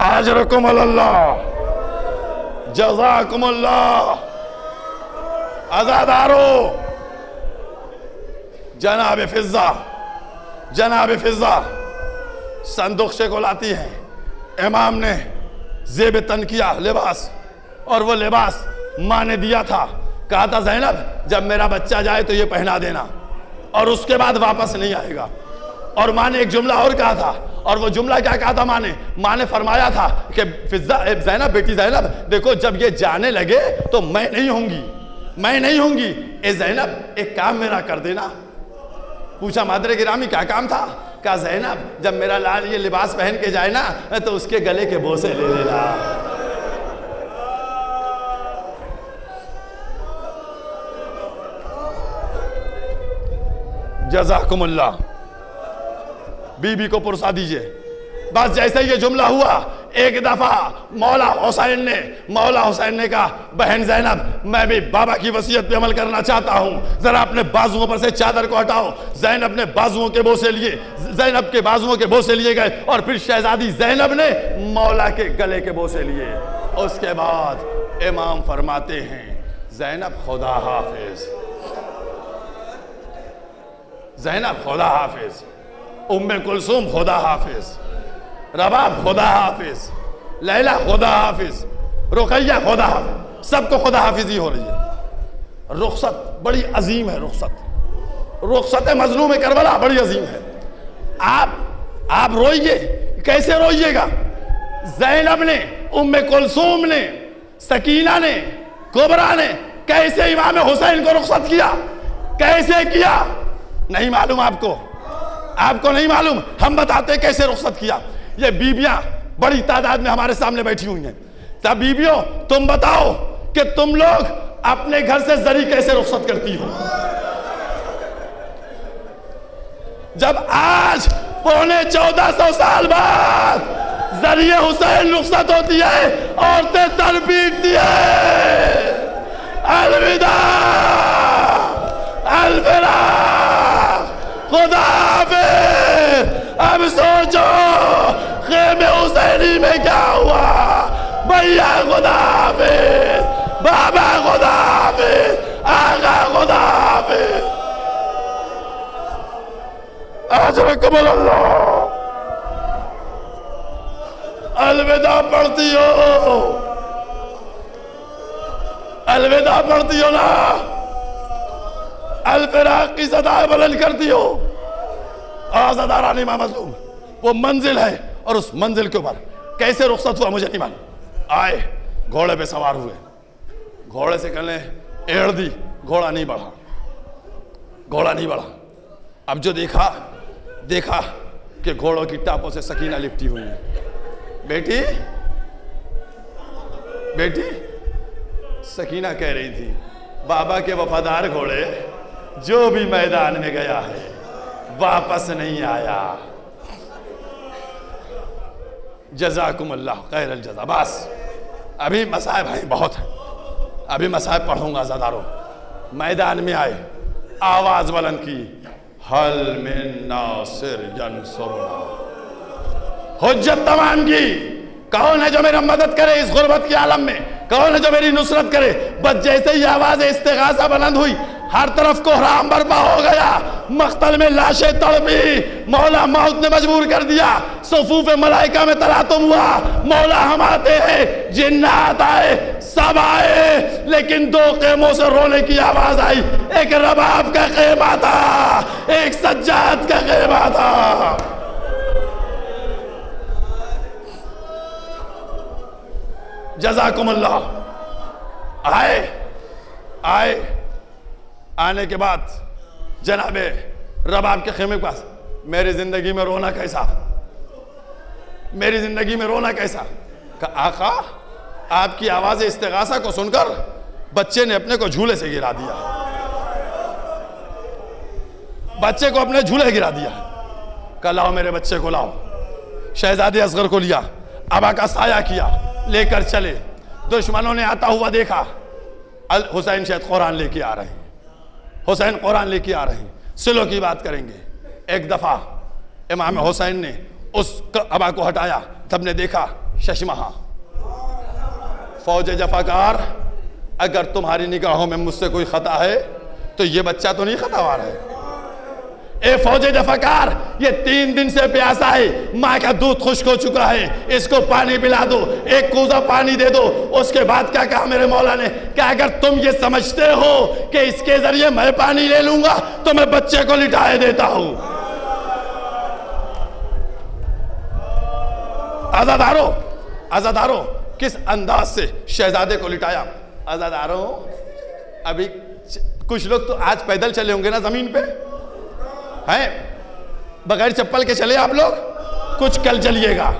A: अजरकुमुल्लाह, जज़ाकुमुल्लाह। आजादारो, जनाब फिज़्ज़ा संदूक से को लाती है। इमाम ने ज़ेब तन किया लिबास, और वो लिबास माँ ने दिया था। कहा था ज़ैनब जब मेरा बच्चा जाए तो ये पहना देना और उसके बाद वापस नहीं आएगा। और माँ ने एक जुमला और कहा था, और वो जुमला क्या कहा था माँ ने फरमाया था कि फिज़्ज़ा, ज़ैनब बेटी ज़ैनब देखो जब ये जाने लगे तो मैं नहीं होंगी। ए ज़ैनब एक काम मेरा कर देना। पूछा मादरे गिरामी क्या काम था? कहा ज़ैनब जब मेरा लाल ये लिबास पहन के जाए ना तो उसके गले के बोसे ले लेना। जज़ाकुमुल्लाह। बीबी को पुरसा दीजिए। बस जैसे ये जुमला हुआ, एक दफा मौला हुसैन ने कहा बहन ज़ैनब मैं भी बाबा की वसीयत पे अमल करना चाहता हूँ, जरा अपने बाजुओं पर से चादर को हटाओ। ज़ैनब ने बाजुओं के बोसे लिए, ज़ैनब के बाजुओं के बोसे लिए गए और फिर शहजादी ज़ैनब ने मौला के गले के बोसे लिए। उसके बाद इमाम फरमाते हैं ज़ैनब खुदा हाफिज, ज़ैनब खुदा हाफिज, उम्मे कुलसूम खुदा हाफिज, रबाब खुदा हाफिज, लैला खुदा हाफिज, रुकैया खुदा हाफिज, सबको खुदा हाफिजी हो रही है। रुखसत बड़ी अजीम है, रुखसत मजलूम करबला बड़ी अजीम है। आप रोइए, कैसे रोइएगा? ज़ैनब ने, उम्मे कुलसूम ने, सकीना ने, कुबरा ने कैसे इमाम हुसैन को रुखसत किया, कैसे किया? नहीं मालूम आपको नहीं मालूम, हम बताते कैसे रुखसत किया। ये बीबियां बड़ी तादाद में हमारे सामने बैठी हुई हैं। तब बीबियों तुम बताओ कि तुम लोग अपने घर से जरी कैसे रुखसत करती हो? जब आज 1450 साल बाद जरिए हुसैन रुखसत होती है, औरतें सर पीटती है, अलविदा अलफिरा खुदा हाफिज। अब सोचो खेमे हुसैनी में क्या हुआ? भैया खुदा हाफिज, बाबा खुदा हाफिज, आगा खुदा हाफिज। अजरकुमुल्लाह। अलविदा पढ़ती हो ना? अलफिराक की सदाएं बुलंद करती हो। आज़ादा रानी मज़लूम वो मंजिल है, और उस मंजिल के ऊपर कैसे रुखसत हुआ मुझे नहीं मालूम। आए घोड़े पे सवार हुए, घोड़े से कल एड़ दी, घोड़ा नहीं बढ़ा। अब जो देखा कि घोड़ों की टापों से सकीना लिपटी हुई है। बेटी सकीना कह रही थी बाबा के वफादार घोड़े जो भी मैदान में गया है वापस नहीं आया। जज़ाकुमुल्लाह खैरल जज़ा। बस अभी मसाइब हैं बहुत है, अभी मसाइब पढ़ूंगा। ज़ादारों मैदान में आए, आवाज बुलंद की, हल मिन नासिर यंसुरना। हुज्जत तमाम की, कौन है जो मेरी मदद करे इस गुर्बत के आलम में? कौन है जो मेरी नुसरत करे? बस जैसे ही आवाज इस्तिगासा बुलंद हुई, हर तरफ कोहराम बर्पा हो गया, मख्तल में लाशें तड़पी। मौला मौत ने मजबूर कर दिया, सफूफ मलाइका में तलातुम हुआ। मौला हम आते हैं, जिन्नात आए, सब आए, लेकिन दो खेमों से रोने की आवाज आई। एक रबाब का खेमा था, एक सज्जाद का खेमा था। जज़ाकुमुल्लाह। आने के बाद जनाबे रबाब के खेमे के पास, मेरी जिंदगी में रोना कैसा? कहा आका आपकी आवाज इस्तिगासा को सुनकर बच्चे ने अपने को झूले से गिरा दिया, कहा लाओ मेरे बच्चे को लाओ। शहजादे असगर को लिया, अबा का साया किया, लेकर चले। दुश्मनों ने आता हुआ देखा, अल हुसैन शायद कुरान लेके आ रहे हैं, हुसैन कुरान लेके आ रहे हैं, सिलो की बात करेंगे। एक दफा इमाम हुसैन ने उस अबा को हटाया, तब ने देखा शशमहा, फौज जफाकार, अगर तुम्हारी निगाहों में मुझसे कोई खता है तो ये बच्चा तो नहीं खतावार है। ए फौज जफाकार, ये 3 दिन से प्यासा है, माँ का दूध खुश्क हो चुका है, इसको पानी पिला दो, एक कूजा पानी दे दो। उसके बाद क्या कहा मेरे मौला ने, कि अगर तुम ये समझते हो कि इसके जरिए मैं पानी ले लूंगा तो मैं बच्चे को लिटाए देता हूं। आजादारों, आजादारों, किस अंदाज से शहजादे को लिटाया। आजादारों, अभी कुछ लोग तो आज पैदल चले होंगे ना जमीन पे, हैं बगैर चप्पल के चले आप लोग, कुछ कल चलिएगा,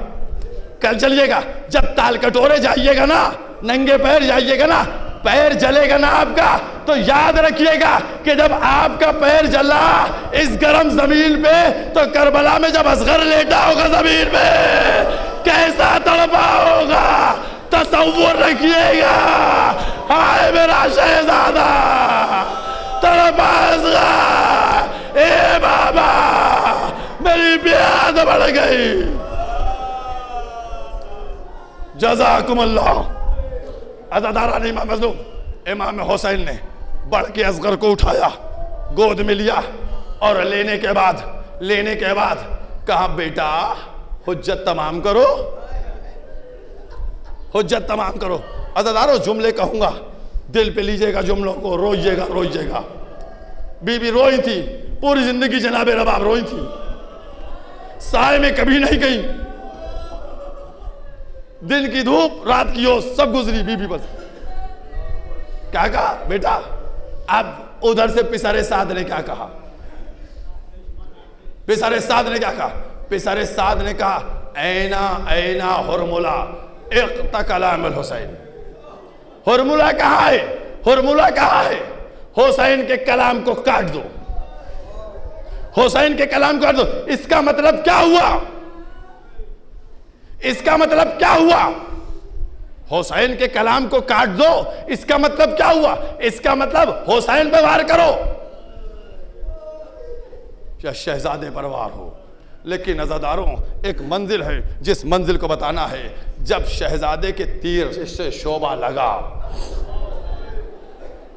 A: कल चलिएगा, जब ताल कटोरे जाइएगा ना, नंगे पैर जाइएगा ना, पैर जलेगा ना आपका, तो याद रखिएगा कि जब आपका पैर जला इस गर्म जमीन पे, तो करबला में जब असगर लेटा होगा जमीन पे, कैसा तड़पा होगा, तसव्वुर रखिएगा। हाय मेरा शहजादा तड़पा असगर, ए बाबा मेरी प्यास बढ़ गई। जज़ाकुमुल्लाह। अज़ादारान इमाम मज़लूम, इमाम हुसैन ने बढ़ के असगर को उठाया, गोद में लिया और लेने के बाद कहा, बेटा हुज्जत तमाम करो, हुज्जत तमाम करो। अज़ादारों, जुमले कहूंगा, दिल पे लीजिएगा जुमलों को, रोइएगा रोइएगा। बीबी रोई थी पूरी जिंदगी, जनाबे रबाब रोई थी, साए में कभी नहीं गई, दिन की धूप रात की ओस सब गुजरी बीबी बस। क्या कहा बेटा, अब उधर से पिसारे साद ने क्या कहा, पिसारे साद ने क्या कहा, पिसारे साद ने कहा, ऐना ऐना हुरमुला इक़्तकलाम हुसैन। हुरमुला कहाँ है, हुरमुला कहाँ है, हुसैन के कलाम को काट दो, हुसैन के कलाम को काट दो। इसका मतलब क्या हुआ, इसका मतलब क्या हुआ, हुसैन के कलाम को काट दो, इसका मतलब क्या हुआ, इसका मतलब हुसैन पे वार करो या शहजादे पर वार हो। लेकिन अज़ादारों, एक मंजिल है जिस मंजिल को बताना है। जब शहजादे के तीर से शोभा लगा,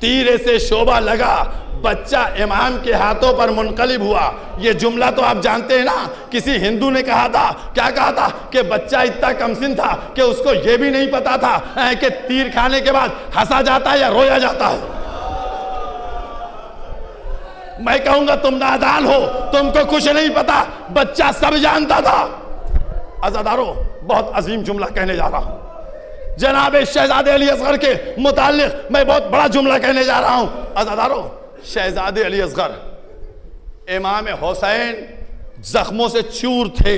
A: तीर से शोभा लगा, बच्चा इमाम के हाथों पर मुनकलिब हुआ। ये जुमला तो आप जानते हैं ना, किसी हिंदू ने कहा था, क्या कहा था, कि बच्चा इतना कमसिन था कि उसको ये भी नहीं पता था कि तीर खाने के बाद हंसा जाता है या रोया जाता है। मैं कहूंगा तुम नादान हो, तुमको कुछ नहीं पता, बच्चा सब जानता था। अज़ादारों, बहुत अजीम जुमला कहने जा रहा हूं, जनाब शहजादे अली असगर के मुताल्लिक मैं बहुत बड़ा जुमला कहने जा रहा हूं। अज़ादारों, शहजादे अली असगर इमाम हुसैन जख्मों से चूर थे।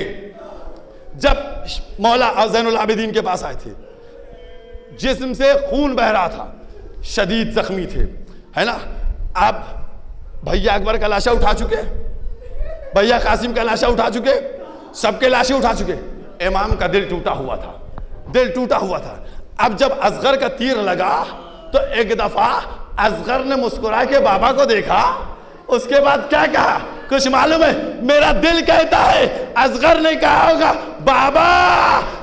A: जब मौला ज़ैनुल आबिदीन के पास आए थे, जिस्म से खून बह रहा था, शदीद जख्मी थे, है ना। आप भैया अकबर का लाशा उठा चुके, भैया कासिम का लाशा उठा चुके, सबके लाशें उठा चुके। इमाम का दिल टूटा हुआ था, दिल टूटा हुआ था। अब जब असगर का तीर लगा तो एक दफा असगर ने मुस्कुरा के बाबा को देखा, उसके बाद क्या कहा कुछ मालूम है, मेरा दिल कहता है असगर ने कहा होगा, बाबा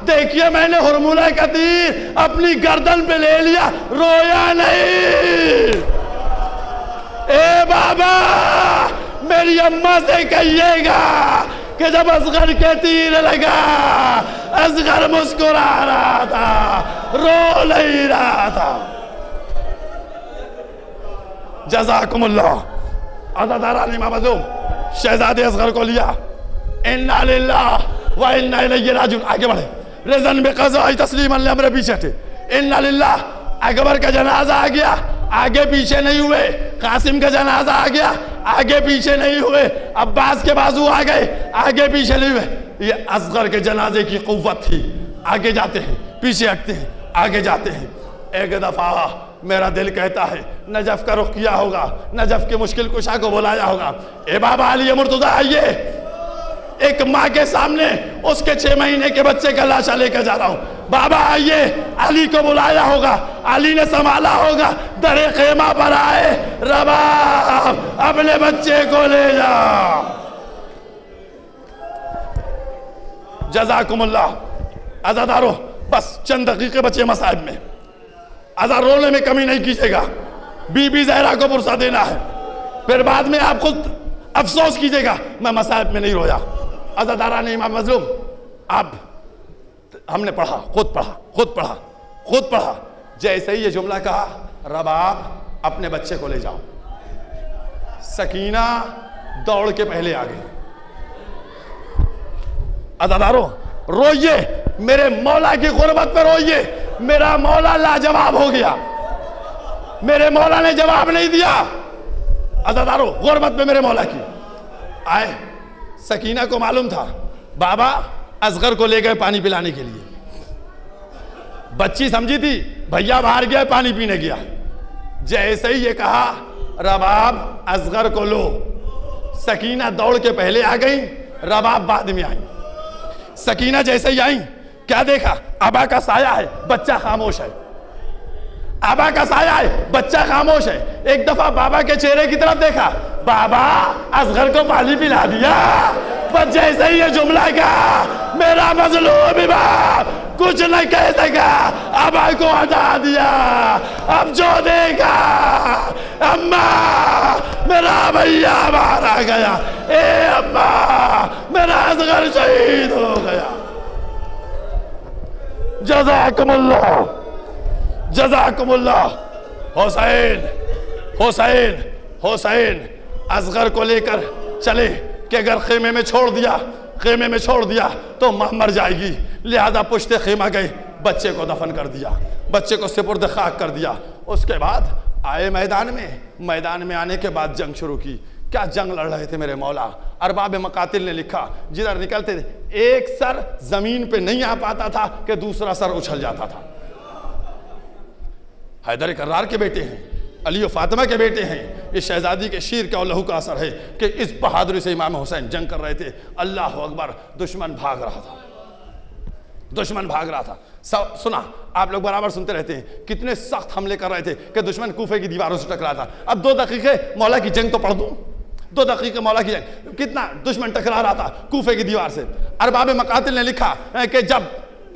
A: देखिए मैंने हुरमुला का तीर अपनी गर्दन पे ले लिया, रोया नहीं। ए बाबा मेरी अम्मा से कहिएगा कि जब असगर के तीर लगा, असगर मुस्कुरा रहा था, रो नहीं रहा था। जज़ाकुमुल्लाह। अज़ादारान इमाम मज़लूम, शहजादे असगर को लिया, इन्ना लिल्लाह व इन्ना इलैहि राजिऊन, आगे बढ़े, रिज़न बिक़ज़ाइ तस्लीमन लिअम्र पीछे थे। इन्ना लिल्लाह, अकबर का जनाजा आ गया, आगे पीछे नहीं हुए। कासिम का जनाजा आ गया, आगे पीछे नहीं हुए। अब्बास के बाजू आ गए, आगे पीछे नहीं हुए। ये असगर के जनाजे की कुव्वत थी, आगे जाते हैं पीछे हटते हैं, आगे जाते हैं। एक दफा मेरा दिल कहता है नजफ का रुख किया होगा, नजफ के मुश्किल कुशा को बुलाया होगा, ए बाबा अली मुर्तजा आइए, एक माँ के सामने उसके 6 महीने के बच्चे का लाशा लेकर जा रहा हूं। बाबा आइए, अली को बुलाया होगा, अली ने संभाला होगा, दरे खेमा पर आए, रबाब अपने बच्चे को ले जा। जज़ाकुमुल्लाह। आजादारो, बस चंद दकीके बचे मसाइब में, आजाद रोने में कमी नहीं कीजिएगा। बीबी ज़हरा को पुरसा देना है, फिर बाद में आप खुद अफसोस कीजिएगा मैं मसाइब में नहीं रोया। अज़ादारा ने इमाम मज़लूम, आप हमने पढ़ा, खुद पढ़ा। जैसे ही ये जुमला कहा, रबाब अपने बच्चे को ले जाओ, सकीना दौड़ के पहले आ गई। अज़ादारो रोइए, मेरे मौला की गुर्बत पे रोइए। मेरा मौला लाजवाब हो गया, मेरे मौला ने जवाब नहीं दिया। अज़ादारो गुर्बत पे मेरे मौला की आए। सकीना को मालूम था बाबा असगर को ले गए पानी पिलाने के लिए। बच्ची समझी थी भैया बाहर गया पानी पीने गया। जैसे ही ये कहा रबाब असगर को लो, सकीना दौड़ के पहले आ गई, रबाब बाद में आई। सकीना जैसे ही आई, क्या देखा? अबा का साया है, बच्चा खामोश है। अबा का साया है, बच्चा खामोश है। एक दफा बाबा के चेहरे की तरफ देखा, बाबा असगर को पानी पिला दिया। बस जैसे ही ये जुमला कहा, मेरा मजलूम इमाम कुछ नहीं कह सका, अबा को हटा दिया। अब जो देखा, अम्मा मेरा भैया बाहर आ गया, ए अम्मा मेरा असगर शहीद हो गया। जज़ाकुमुल्लाह, जज़ाकुमुल्लाह। हुसैन हुसैन हुसैन असगर को लेकर चले कि अगर खेमे में छोड़ दिया तो मां मर जाएगी, लिहाजा पुश्ते खेमा गए, बच्चे को दफन कर दिया, बच्चे को सिपुर्द खाक कर दिया। उसके बाद आए मैदान में आने के बाद जंग शुरू की। क्या जंग लड़ रहे थे मेरे मौला। अरबाब मकातिल ने लिखा, जिधर निकलते थे एक सर जमीन पे नहीं आ पाता था कि दूसरा सर उछल जाता था। हैदर कर्रार के बेटे हैं, अली और फातिमा के बेटे हैं। इस शहजादी के शीर का और लहू का असर है कि इस बहादुरी से इमाम हुसैन जंग कर रहे थे। अल्लाह अकबर, दुश्मन भाग रहा था। सब सुना, आप लोग बराबर सुनते रहते हैं, कितने सख्त हमले कर रहे थे कि दुश्मन कूफे की दीवारों से टकरा था। अब 2 दकीके मौला की जंग तो पढ़ दूं, 2 दकीके मौला की जंग, कितना दुश्मन टकरा रहा था कूफे की दीवार से। अरबाब मकातिल ने लिखा कि जब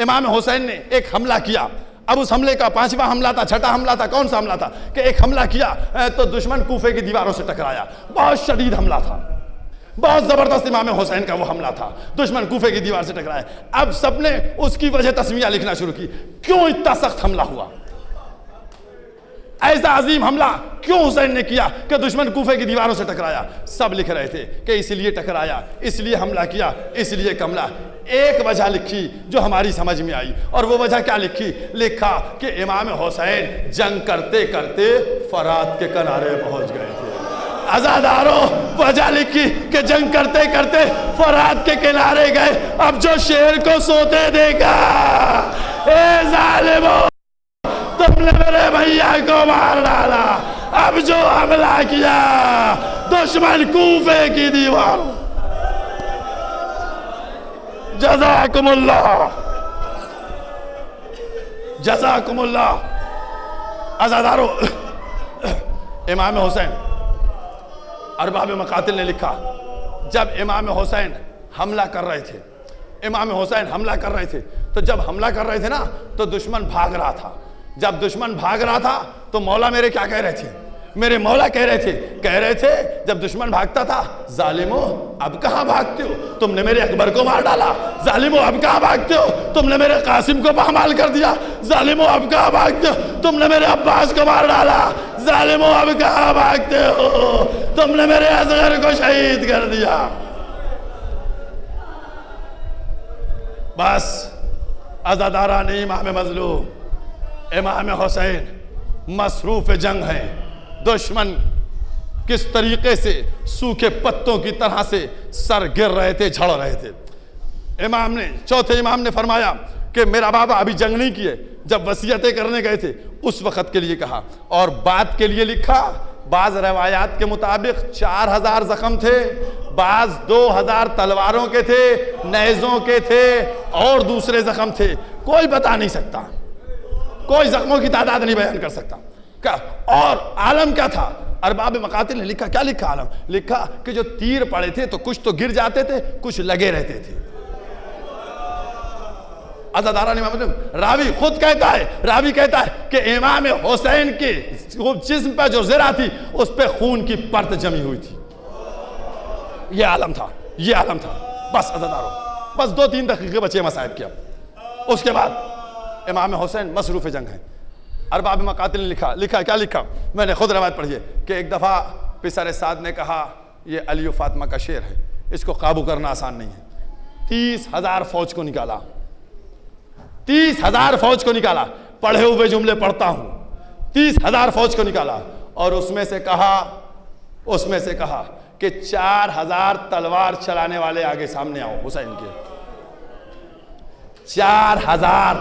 A: इमाम हुसैन ने एक हमला किया, अब उस हमले का 5वां हमला था, 6ठा हमला था, कौन सा हमला था कि एक हमला किया तो दुश्मन कूफे की दीवारों से टकराया। बहुत शदीद हमला था, बहुत जबरदस्त इमाम हुसैन का वो हमला था, दुश्मन कूफे की दीवार से टकराया। अब सबने उसकी वजह तस्मीया लिखना शुरू की, क्यों इतना सख्त हमला हुआ, ऐसा अजीम हमला क्यों हुसैन ने किया कि दुश्मन कूफे की दीवारों से टकराया। सब लिख रहे थे कि इसलिए टकराया, इसलिए हमला किया, इसलिए कमला। एक वजह लिखी जो हमारी समझ में आई, और वो वजह क्या लिखा कि इमाम हुसैन जंग करते करते फरात के किनारे पहुंच गए थे। आजादारों, वजह लिखी कि जंग करते करते फरात के किनारे गए। अब जो शेर को सोते देखा, ए जालिमो तुमने मेरे भैया को मार डाला। अब जो हमला किया दुश्मन कूफे की दीवार। जज़ाकुमुल्लाह, जज़ाकुमुल्लाह। आजादारो, इमाम हुसैन, अरबाब मकातिल ने लिखा, जब इमाम हुसैन हमला कर रहे थे, तो जब हमला कर रहे थे ना, तो दुश्मन भाग रहा था। जब दुश्मन भाग रहा था तो मौला मेरे क्या कह रहे थे, मेरे मौला कह रहे थे जब दुश्मन भागता था, जालिमो अब कहां भागते हो, तुमने मेरे अकबर को मार डाला। जालिमो अब कहां भागते हो, तुमने मेरे कासिम को पामाल कर दिया। जालिमो अब कहां भागते हो, तुमने मेरे अब्बास को मार डाला। जालिमो अब कहां भागते हो, तुमने मेरे असगर को शहीद कर दिया। बस अज़ादारा ने इमाम मजलूम इमाम हुसैन मसरूफ जंग है। दुश्मन किस तरीके से सूखे पत्तों की तरह से सर गिर रहे थे, झड़ रहे थे। चौथे इमाम ने फरमाया कि मेरा बाबा अभी जंग नहीं किए, जब वसीयतें करने गए थे उस वक्त के लिए कहा, और बात के लिए लिखा बाज रवायात के मुताबिक 4000 जख्म थे, बाज 2000 तलवारों के थे, नेज़ों के थे और दूसरे जख्म थे। कोई बता नहीं सकता, कोई जख्मों की तादाद नहीं बयान कर सकता। क्या और आलम क्या था? अरबाब मकातिल ने लिखा, क्या लिखा आलम? लिखा कि जो तीर पड़े थे तो कुछ तो गिर जाते थे, कुछ लगे रहते थे। अज़ादारान इमाम मुस्लिम रावी खुद कहता है, रावी कहता है कि इमाम हुसैन के जिस्म पर जो ज़रा थी उस पर खून की परत जमी हुई थी। ये आलम था, ये आलम था। बस अज़ादारों, बस 2-3 दकीक़े बचे मसाइब के। अब उसके बाद इमाम हुसैन मसरूफ़ जंग है। अरबाब मकातिल ने लिखा क्या लिखा? मैंने खुद रवायत पढ़ी है कि एक दफ़ा पिसर साद ने कहा, ये अली फातिमा का शेर है, इसको काबू करना आसान नहीं है। 30,000 फौज को निकाला, 30,000 फौज को निकाला। पढ़े हुए जुमले पढ़ता हूं। 30,000 फौज को निकाला और उसमें से कहा कि 4,000 तलवार चलाने वाले आगे सामने आओ। हुसैन के 4,000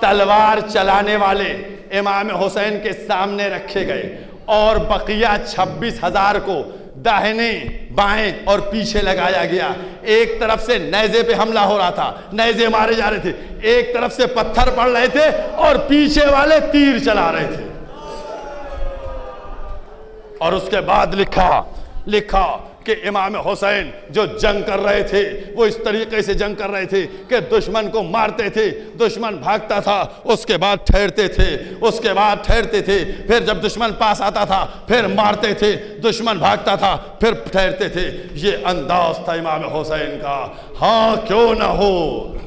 A: तलवार चलाने वाले इमाम हुसैन के सामने रखे गए और बकिया 26,000 को दाहिने बाएं और पीछे लगाया गया। एक तरफ से नेज़े पे हमला हो रहा था, नेज़े मारे जा रहे थे, एक तरफ से पत्थर पड़ रहे थे और पीछे वाले तीर चला रहे थे। और उसके बाद लिखा कि इमाम हुसैन जो जंग कर रहे थे वो इस तरीके से जंग कर रहे थे कि दुश्मन को मारते थे, दुश्मन भागता था, उसके बाद ठहरते थे, फिर जब दुश्मन पास आता था फिर मारते थे, दुश्मन भागता था फिर ठहरते थे। ये अंदाज था इमाम हुसैन का। हाँ क्यों ना हो,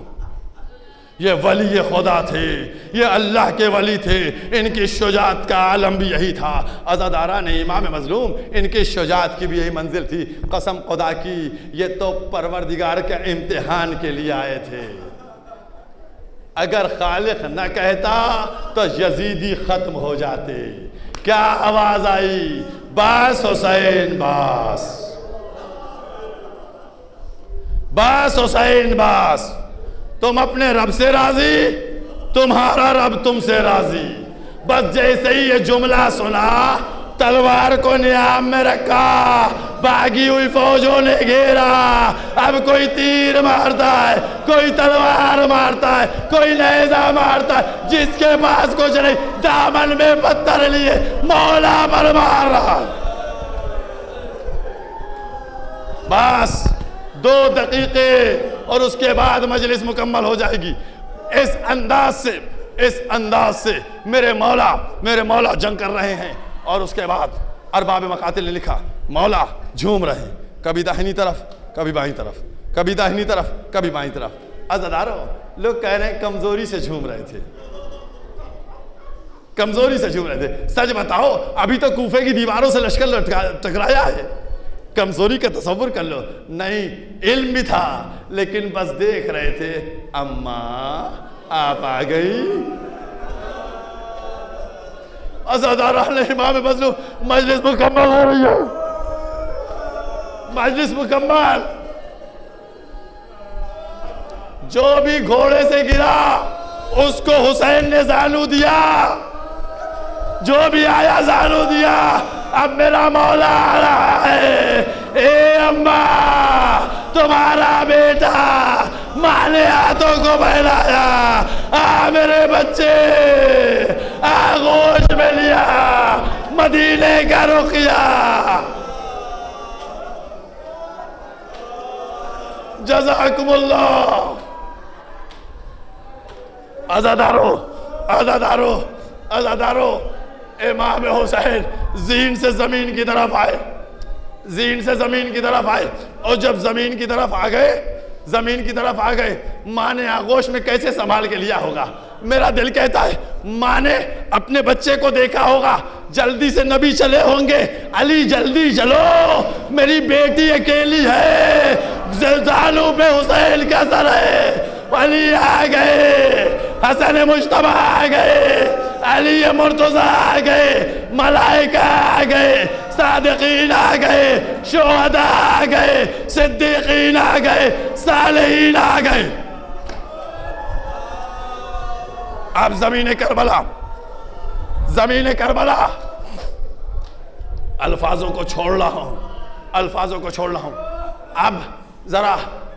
A: ये वली खुदा थे, ये अल्लाह के वली थे, इनकी शुजात का आलम भी यही था। अज़ादारा ने इमाम मज़लूम, इनकी शुजात की भी यही मंजिल थी। कसम खुदा की, ये तो परवरदिगार के इम्तिहान के लिए आए थे। अगर खालिक न कहता तो यजीदी खत्म हो जाते। क्या आवाज आई? बस हुसैन बस, बस हुसैन बस। तुम अपने रब से राजी, तुम्हारा रब तुमसे राजी। बस जैसे ही ये जुमला सुना, तलवार को नियाम में रखा, भागी हुई फौजों ने घेरा। अब कोई तीर मारता है, कोई तलवार मारता है, कोई नेज़ा मारता है, जिसके पास कुछ नहीं दामन में पत्थर लिए मौला पर मार रहा। बस 2 दकीके और उसके बाद मजलिस मुकम्मल हो जाएगी। इस अंदाज से मेरे मौला जंग कर रहे हैं। और उसके बाद अरबाब मकातिल ने लिखा, मौला झूम रहे हैं, कभी दाहिनी तरफ कभी बाईं तरफ, कभी दाहिनी तरफ कभी बाईं तरफ। अज़ादारों, लोग कह रहे हैं कमजोरी से झूम रहे थे, कमजोरी से झूम रहे थे। सच बताओ, अभी तो कूफे की दीवारों से लश्कर टकराया है। कमजोरी का तसव्वुर कर लो। नहीं, इल्म भी था, लेकिन बस देख रहे थे। अम्मा आप आ गई। अज़ादारान इमाम मज़लूम, मजलिस मुकम्मल हो रही है, मजलिस मुकम्मल। जो भी घोड़े से गिरा उसको हुसैन ने जानू दिया, जो भी आया जानू दिया। अब मेरा मौला आ रहा है। ए अम्मा, तुम्हारा बेटा माँ ने हाथों को बहलाया। आ मेरे बच्चे, आगोश में लिया, मदीने का रुख किया। जज़ाकुमुल्लाह। अज़ादारों, इमाम हुसैन ज़ीन से ज़मीन की तरफ आए, ज़ीन से ज़मीन की तरफ आए। और जब ज़मीन की तरफ आ गए, माँ ने आगोश में कैसे संभाल के लिया होगा। मेरा दिल कहता है माँ ने अपने बच्चे को देखा होगा, जल्दी से नबी चले होंगे, अली जल्दी चलो, मेरी बेटी अकेली है, ज़ालू पे हुसैन का सर है। अली आ गए, हसन मुश्तबा आ गए, अली मुर्तज़ा आ गए, मलाइका आ गए, सादिकीन आ गए, शुहदा आ गए, सिद्दीकीन आ गए, सालिहीन आ गए। अब ज़मीन करबला अल्फाजों को छोड़ रहा हूं, अल्फाजों को छोड़ रहा हूं। अब जरा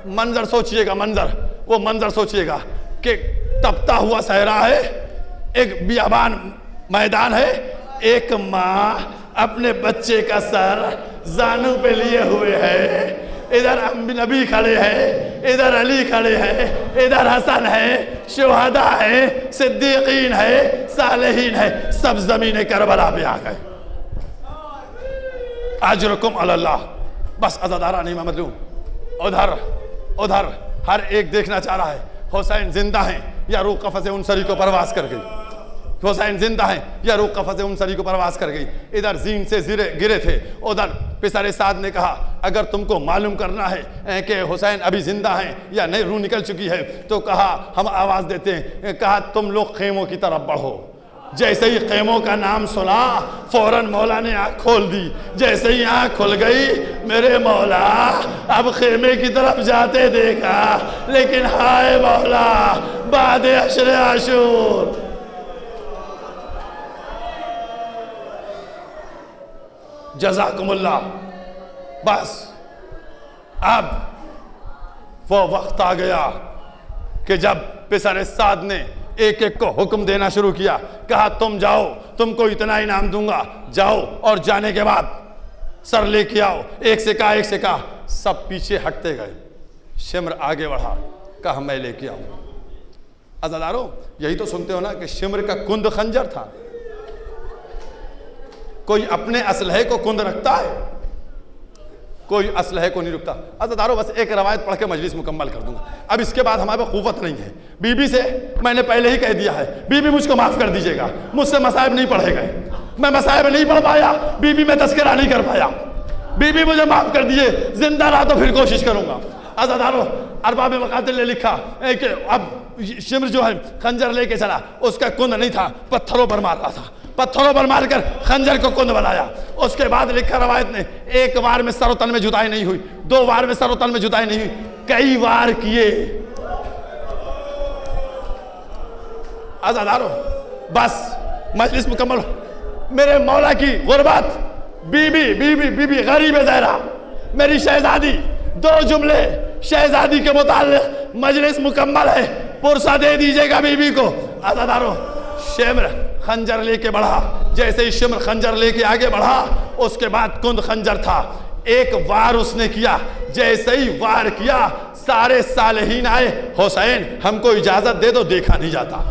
A: मंजर सोचिएगा, मंजर, वो मंजर सोचिएगा कि तपता हुआ सहरा है, एक बियाबान मैदान है, एक माँ अपने बच्चे का सर जानू पे लिए हुए है, इधर नबी खड़े हैं, इधर अली खड़े हैं, इधर हसन है, शुहदा है, सिद्दीकीन है, सालेहीन है, सब ज़मीन करबला पे आ गए। अजरुकुम अल्लाह। बस अज़ादारा नहीं मैं लूं, उधर उधर हर एक देखना चाह रहा है हुसैन जिंदा हैं या रूह कफ़स उनसरी को परवास कर गई, हुसैन जिंदा हैं या रूह कफ़स उनसरी को परवास कर गई। इधर जीन से गिरे थे, उधर पिसरे साद ने कहा अगर तुमको मालूम करना है कि हुसैन अभी जिंदा हैं या नहीं, रूह निकल चुकी है, तो कहा हम आवाज़ देते हैं, कहा तुम लोग खेमों की तरफ बढ़ो। जैसे ही खेमों का नाम सुना फौरन मौला ने आँख खोल दी। जैसे ही आँख खुल गई मेरे मौला अब खेमे की तरफ जाते देखा, लेकिन हाय मौला बाद अशर आशूर। जज़ाकुमुल्लाह। बस अब वो वक्त आ गया कि जब पिसरे साद ने एक एक को हुक्म देना शुरू किया, कहा तुम जाओ, तुमको इतना इनाम दूंगा, जाओ और जाने के बाद सर लेके आओ। एक से कहा, सब पीछे हटते गए। शिम्र आगे बढ़ा, कहा मैं लेके आऊं। अज़ादारों यही तो सुनते हो ना कि शिम्र का कुंद खंजर था। कोई अपने असलहे को कुंद रखता है, कोई असलहे को नहीं रुकता। अज़ादारों बस एक रवायत पढ़ के मजलिस मुकम्मल कर दूंगा। अब इसके बाद हमारे पास क़ुव्वत नहीं है। बीबी से मैंने पहले ही कह दिया है, बीबी मुझको माफ़ कर दीजिएगा, मुझसे मसाइब नहीं पढ़े गए, मैं मसाइब नहीं पढ़ पाया, बीबी में तस्करा नहीं कर पाया, बीबी मुझे माफ़ कर दिए, जिंदा रहा तो फिर कोशिश करूँगा। अज़ादारों अरबाब मकातिल ने लिखा कि अब शिम्र जो है खंजर लेके चला, उसका कुंद नहीं था, पत्थरों पर मार रहा था, पत्थरों पर मारकर खंजर को कुंद बनाया। उसके बाद लिखा रवायत ने एक बार में सरो तन में जुदाई नहीं हुई, 2 बार में सरो तन में जुदाई नहीं हुई, कई बार किए। अज़ादारों बस मजलिस मुकम्मल। मेरे मौला की गुरबत, बीबी बीबी बीबी गरीब ज़हरा मेरी शहजादी, 2 जुमले शहजादी के मुताल्लिक मजलिस मुकम्मल है, पुरसा दे दीजिएगा बीबी को। अज़ादारों शिम्र खंजर लेके बढ़ा, जैसे ही शिम्र खंजर लेके आगे बढ़ा उसके बाद कुंद खंजर था, एक वार उसने किया। जैसे ही वार किया सारे सालेहीन आए, हुसैन हमको इजाजत दे दो, देखा नहीं जाता।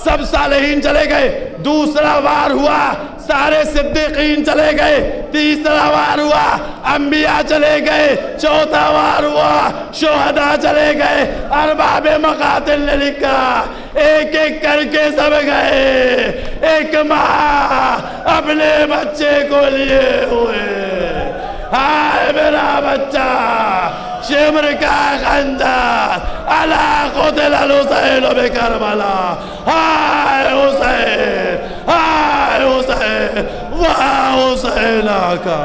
A: सब सालेहीन चले गए। दूसरा वार हुआ, सारे सिद्दीकीन चले गए। तीसरा वार हुआ, अंबिया चले गए। चौथा वार हुआ, शुहदा चले गए। अरबाब मकातिल ने लिखा एक एक करके सब गए, एक माँ अपने बच्चे को लिए हुए। हाय मेरा बच्चा, शिम्र का खंजर, अला क़ुतिल हुसैन बिकरबला। हाय हुसैन, हाय हुसैन, वाह हुसैन का